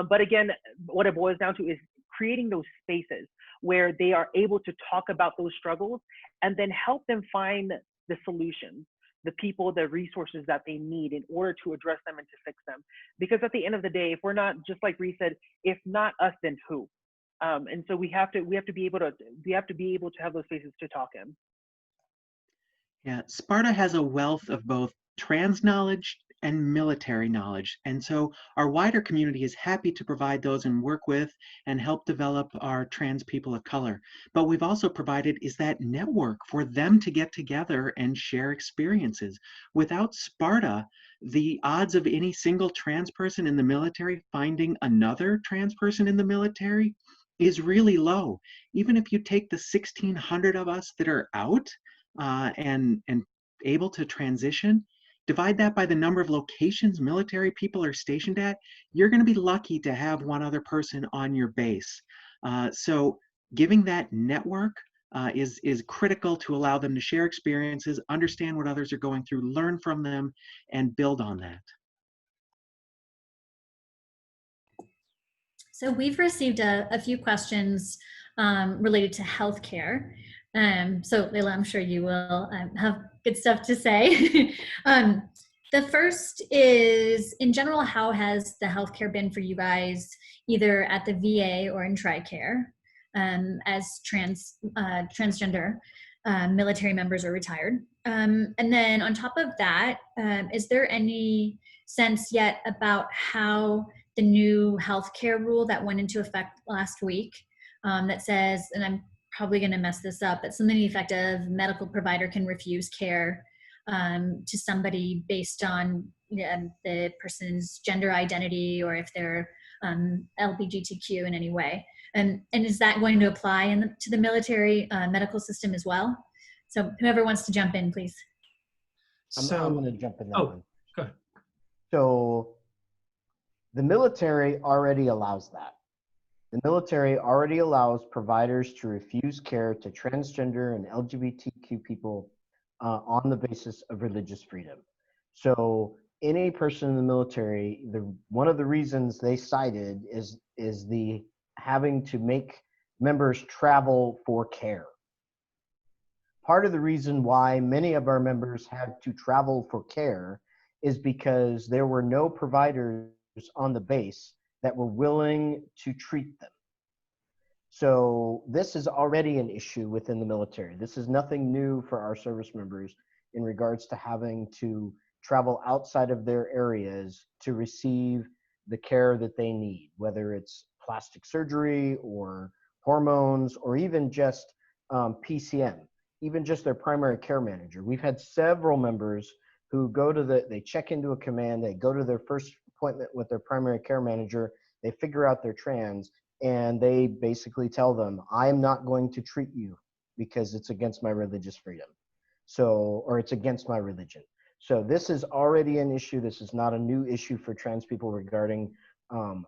But again, what it boils down to is creating those spaces where they are able to talk about those struggles and then help them find the solutions, the people, the resources that they need in order to address them and to fix them. Because at the end of the day, if we're not, just like Bree said, if not us, then who? And so we have to be able to have those spaces to talk in. Yeah, SPARTA has a wealth of both trans knowledge and military knowledge. And so our wider community is happy to provide those and work with and help develop our trans people of color. But we've also provided is that network for them to get together and share experiences. Without SPARTA, the odds of any single trans person in the military finding another trans person in the military is really low. Even if you take the 1,600 of us that are out and able to transition, divide that by the number of locations military people are stationed at, you're going to be lucky to have one other person on your base. So giving that network is critical to allow them to share experiences, understand what others are going through, learn from them, and build on that. So we've received a few questions related to healthcare. So Laila, I'm sure you will have good stuff to say. The first is, in general, how has the healthcare been for you guys, either at the VA or in TRICARE, as transgender military members or retired? And then on top of that, is there any sense yet about how the new healthcare rule that went into effect last week that says, and I'm probably going to mess this up, but something to the effect of medical provider can refuse care to somebody based on the person's gender identity or if they're LGBTQ in any way. And is that going to apply to the military medical system as well? So whoever wants to jump in, please. I'm going to jump in that one. Go ahead. So the military already allows that. The military already allows providers to refuse care to transgender and LGBTQ people on the basis of religious freedom. So any person in the military, one of the reasons they cited is the having to make members travel for care. Part of the reason why many of our members had to travel for care is because there were no providers on the base that were willing to treat them. So this is already an issue within the military. This is nothing new for our service members in regards to having to travel outside of their areas to receive the care that they need, whether it's plastic surgery or hormones or even just PCM, even just their primary care manager. We've had several members who go to they check into a command, they go to their first appointment with their primary care manager, they figure out they're trans, and they basically tell them, I'm not going to treat you because it's against my religious freedom. So, or it's against my religion. So this is already an issue. This is not a new issue for trans people regarding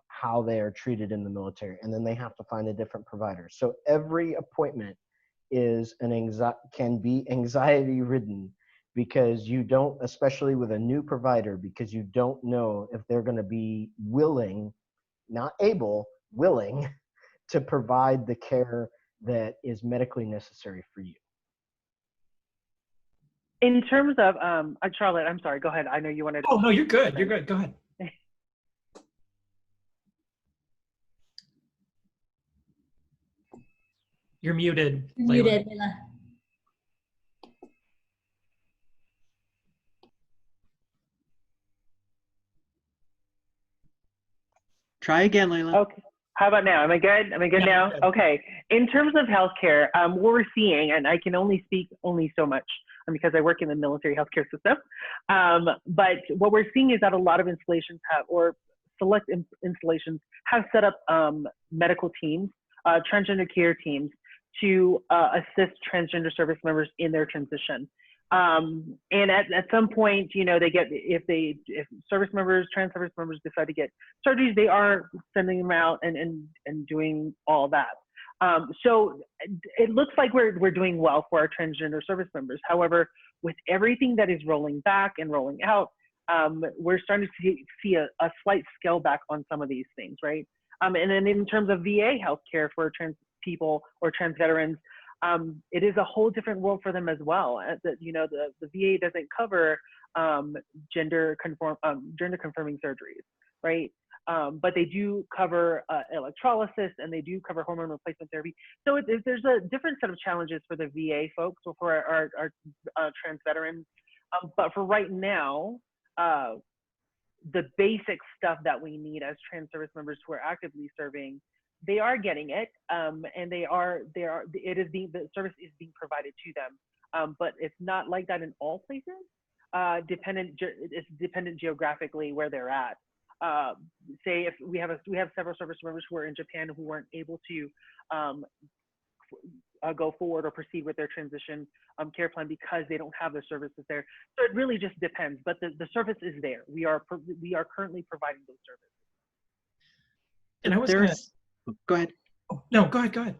how they are treated in the military. And then they have to find a different provider. So every appointment is can be anxiety ridden because you don't, especially with a new provider, because you don't know if they're going to be willing, not able, willing to provide the care that is medically necessary for you. In terms of, Charlotte, I'm sorry, go ahead. I know you wanted to. Oh, no, you're good. You're good. Go ahead. You're muted. You're muted, Laila. Try again, Laila. Okay. How about now? Am I good? Am I good now? Okay. In terms of healthcare, what we're seeing, and I can only speak so much because I work in the military healthcare system, but what we're seeing is that a lot of installations have, or select installations have set up medical teams, transgender care teams to assist transgender service members in their transition. And at some point, you know, they get, if trans service members decide to get surgeries, they are sending them out and doing all that. So it looks like we're doing well for our transgender service members. However, with everything that is rolling back and rolling out, we're starting to see a slight scale back on some of these things, right? And then in terms of VA healthcare for trans people or trans veterans, it is a whole different world for them as well. You know, the VA doesn't cover gender confirming surgeries, right? But they do cover electrolysis and they do cover hormone replacement therapy. So there's a different set of challenges for the VA folks or for our trans veterans. But for right now, the basic stuff that we need as trans service members who are actively serving, they are getting it, and the service is being provided to them. But it's not like that in all places. It's dependent geographically where they're at. Say if we have several service members who are in Japan who weren't able to go forward or proceed with their transition care plan because they don't have the services there. So it really just depends. But the service is there. We are currently providing those services. And I was gonna, go ahead. Oh, no, go ahead.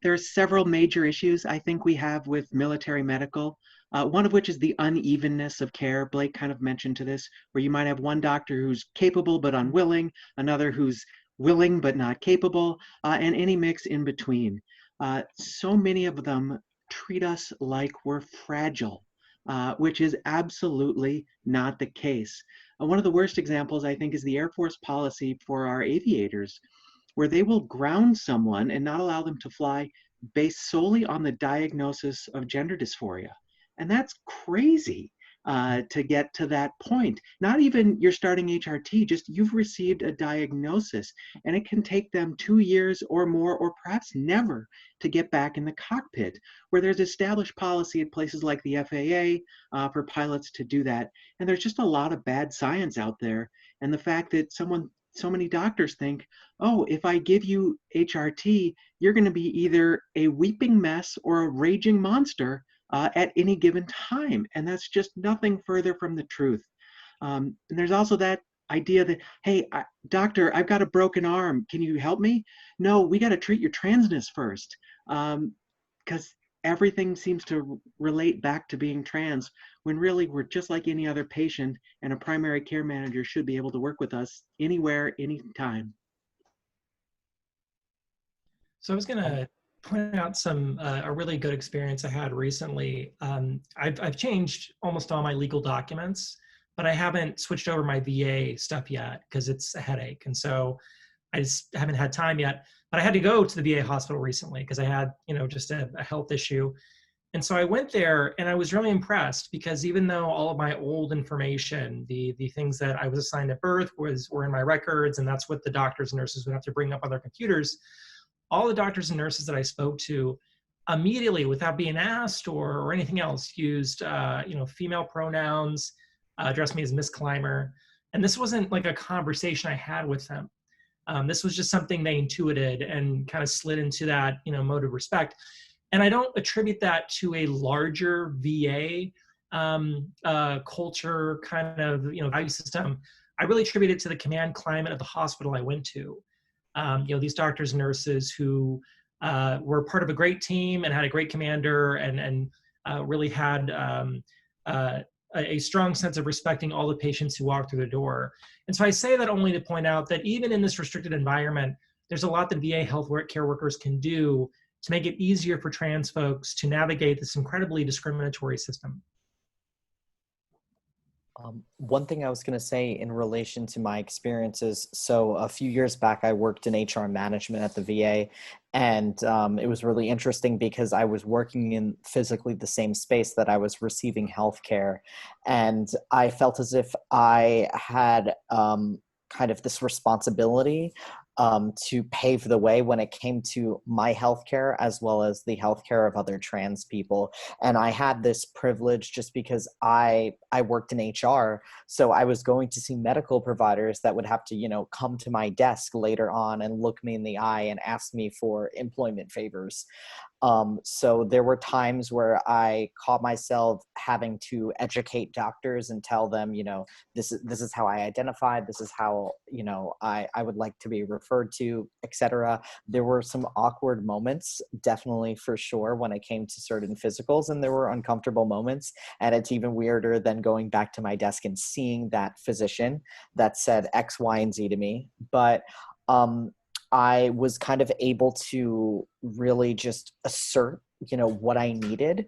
There are several major issues I think we have with military medical, one of which is the unevenness of care. Blake kind of mentioned to this, where you might have one doctor who's capable but unwilling, another who's willing but not capable, and any mix in between. So many of them treat us like we're fragile, which is absolutely not the case. One of the worst examples, I think, is the Air Force policy for our aviators, where they will ground someone and not allow them to fly based solely on the diagnosis of gender dysphoria. And that's crazy to get to that point. Not even you're starting HRT, just you've received a diagnosis, and it can take them 2 years or more, or perhaps never, to get back in the cockpit, where there's established policy at places like the FAA for pilots to do that. And there's just a lot of bad science out there. And the fact that so many doctors think, oh, if I give you HRT, you're going to be either a weeping mess or a raging monster at any given time. And that's just nothing further from the truth. And there's also that idea that, hey, doctor, I've got a broken arm. Can you help me? No, we got to treat your transness first, because everything seems to relate back to being trans, when really we're just like any other patient, and a primary care manager should be able to work with us anywhere, anytime. So I was going to point out a really good experience I had recently. I've changed almost all my legal documents, but I haven't switched over my VA stuff yet because it's a headache. And so I just haven't had time yet. But I had to go to the VA hospital recently because I had, just a health issue. And so I went there and I was really impressed, because even though all of my old information, the things that I was assigned at birth were in my records, and that's what the doctors and nurses would have to bring up on their computers, all the doctors and nurses that I spoke to immediately, without being asked or anything else, used female pronouns, addressed me as Miss Clymer. And this wasn't like a conversation I had with them. This was just something they intuited and kind of slid into that mode of respect. And I don't attribute that to a larger VA culture kind of value system. I really attribute it to the command climate of the hospital I went to. These doctors and nurses who were part of a great team and had a great commander, and really had a strong sense of respecting all the patients who walked through the door. And so I say that only to point out that even in this restricted environment, there's a lot that VA health care workers can do to make it easier for trans folks to navigate this incredibly discriminatory system. One thing I was going to say in relation to my experiences, so a few years back, I worked in HR management at the VA, and it was really interesting because I was working in physically the same space that I was receiving healthcare, and I felt as if I had kind of this responsibility to pave the way when it came to my healthcare as well as the healthcare of other trans people. And I had this privilege just because I worked in HR. So I was going to see medical providers that would have to, come to my desk later on and look me in the eye and ask me for employment favors. So there were times where I caught myself having to educate doctors and tell them, this is how I identify, this is how, I would like to be referred to, etc. There were some awkward moments, definitely for sure, when it came to certain physicals, and there were uncomfortable moments. And it's even weirder than going back to my desk and seeing that physician that said X, Y, and Z to me. But I was kind of able to really just assert, what I needed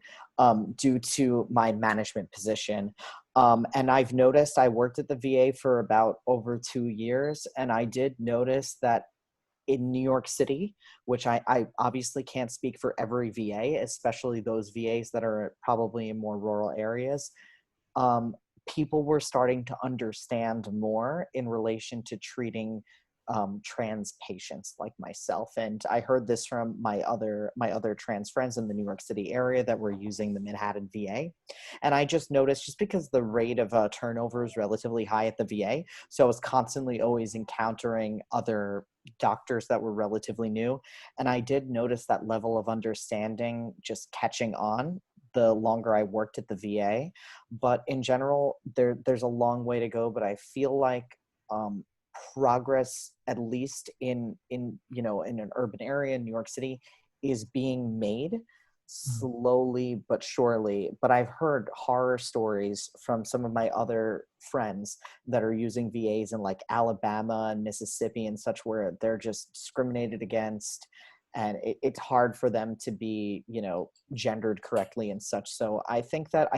due to my management position. And I've noticed, I worked at the VA for about over 2 years, and I did notice that in New York City, which I obviously can't speak for every VA, especially those VAs that are probably in more rural areas, people were starting to understand more in relation to treating trans patients like myself. And I heard this from my other trans friends in the New York City area that were using the Manhattan VA. And I just noticed, just because the rate of turnover is relatively high at the VA, so I was constantly always encountering other doctors that were relatively new. And I did notice that level of understanding just catching on the longer I worked at the VA. But in general, there's a long way to go, but I feel like progress, at least in an urban area in New York City, is being made slowly but surely. But I've heard horror stories from some of my other friends that are using VAs in like Alabama and Mississippi and such, where they're just discriminated against, and it's hard for them to be, you know, gendered correctly and such. So I think that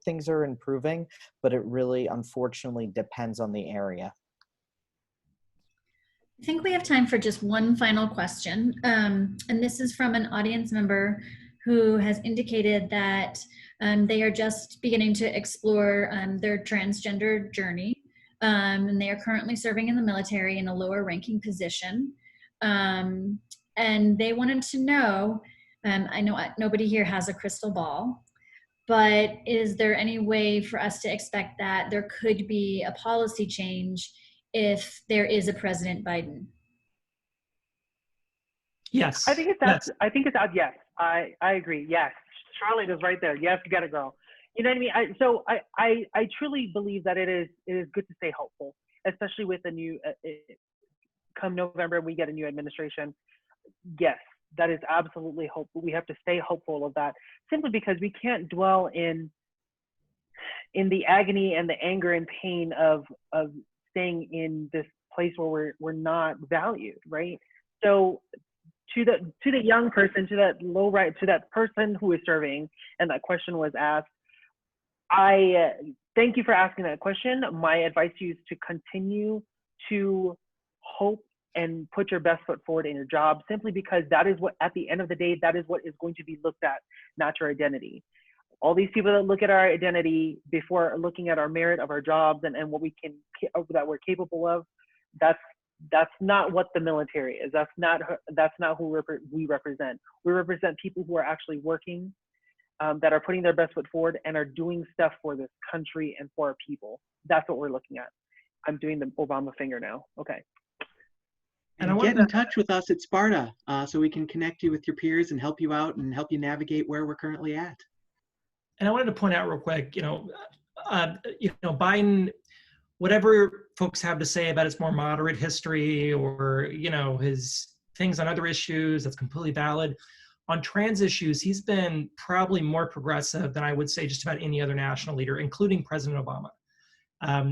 things are improving, but it really unfortunately depends on the area. I think we have time for just one final question. And this is from an audience member who has indicated that they are just beginning to explore their transgender journey. And they are currently serving in the military in a lower ranking position. And they wanted to know, I know nobody here has a crystal ball, but is there any way for us to expect that there could be a policy change if there is a President Biden? Yes. I think it's out. I think it's out. Yes, I agree. Yes, Charlotte is right there. Yes, you got to go. You know what I mean? I truly believe that it is good to stay hopeful, especially with the new come November we get a new administration. Yes, that is absolutely hopeful. We have to stay hopeful of that, simply because we can't dwell in the agony and the anger and pain of staying in this place where we're not valued, right? So to the young person, to that person who is serving, and that question was asked, I thank you for asking that question. My advice to you is to continue to hope and put your best foot forward in your job, simply because that is what, at the end of the day, that is what is going to be looked at, not your identity. All these people that look at our identity before looking at our merit of our jobs and what we can, that we're capable of, that's not what the military is. That's not who we represent. We represent people who are actually working, that are putting their best foot forward and are doing stuff for this country and for our people. That's what we're looking at. I'm doing the Obama finger now. Okay. And get in touch with us at SPARTA so we can connect you with your peers and help you out and help you navigate where we're currently at. And I wanted to point out real quick, Biden, whatever folks have to say about his more moderate history or, his things on other issues, that's completely valid. On trans issues, he's been probably more progressive than I would say just about any other national leader, including President Obama.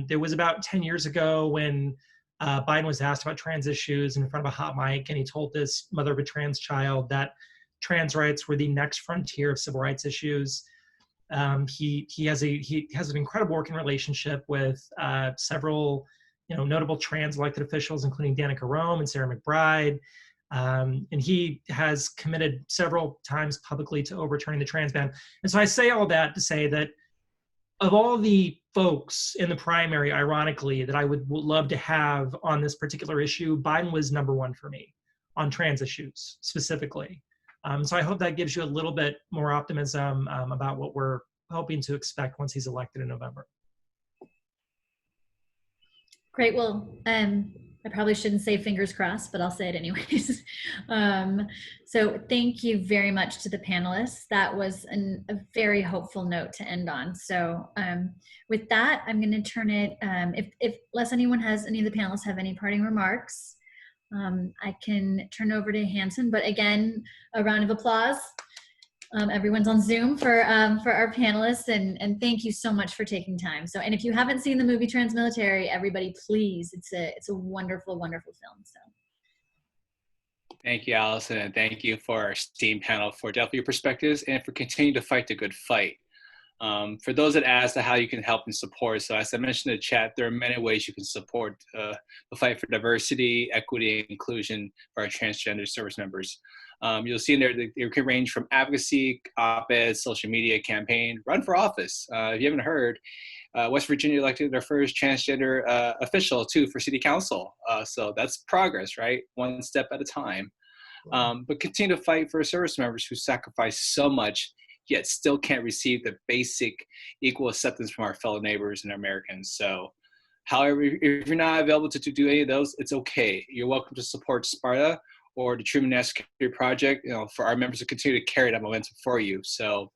There was about 10 years ago when Biden was asked about trans issues in front of a hot mic, and he told this mother of a trans child that trans rights were the next frontier of civil rights issues. He has an incredible working relationship with several notable trans elected officials, including Danica Rome and Sarah McBride. And he has committed several times publicly to overturning the trans ban. And so I say all that to say that of all the folks in the primary, ironically, that I would love to have on this particular issue, Biden was number one for me on trans issues specifically. So I hope that gives you a little bit more optimism about what we're hoping to expect once he's elected in November. Great. Well, I probably shouldn't say fingers crossed, but I'll say it anyways. So thank you very much to the panelists. That was a very hopeful note to end on. So with that, I'm going to turn it, unless any of the panelists have any parting remarks, I can turn over to Hanson. But again, a round of applause. Everyone's on Zoom for our panelists, and thank you so much for taking time. So, and if you haven't seen the movie Transmilitary, everybody, please, it's a wonderful, wonderful film. So, thank you, Alison, and thank you for our esteemed panel for definitely your perspectives and for continuing to fight the good fight. For those that asked how you can help and support, so as I mentioned in the chat, there are many ways you can support the fight for diversity, equity, and inclusion for our transgender service members. You'll see in there that it can range from advocacy, op-eds, social media campaign, run for office. If you haven't heard, West Virginia elected their first transgender official too for city council. So that's progress, right? One step at a time. But continue to fight for service members who sacrifice so much, yet still can't receive the basic equal acceptance from our fellow neighbors and Americans. So however, if you're not available to do any of those, it's okay. You're welcome to support SPARTA or the Truman Security Project, for our members to continue to carry that momentum for you. So,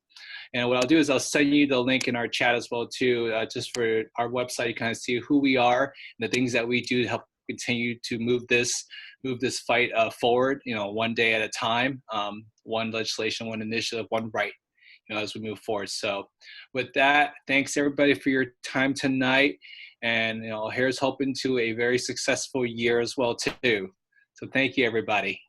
and what I'll do is I'll send you the link in our chat as well too, just for our website. You kind of see who we are and the things that we do to help continue to move this fight forward, one day at a time, one legislation, one initiative, one right, as we move forward. So with that, thanks everybody for your time tonight. And here's hoping to a very successful year as well too. So thank you everybody.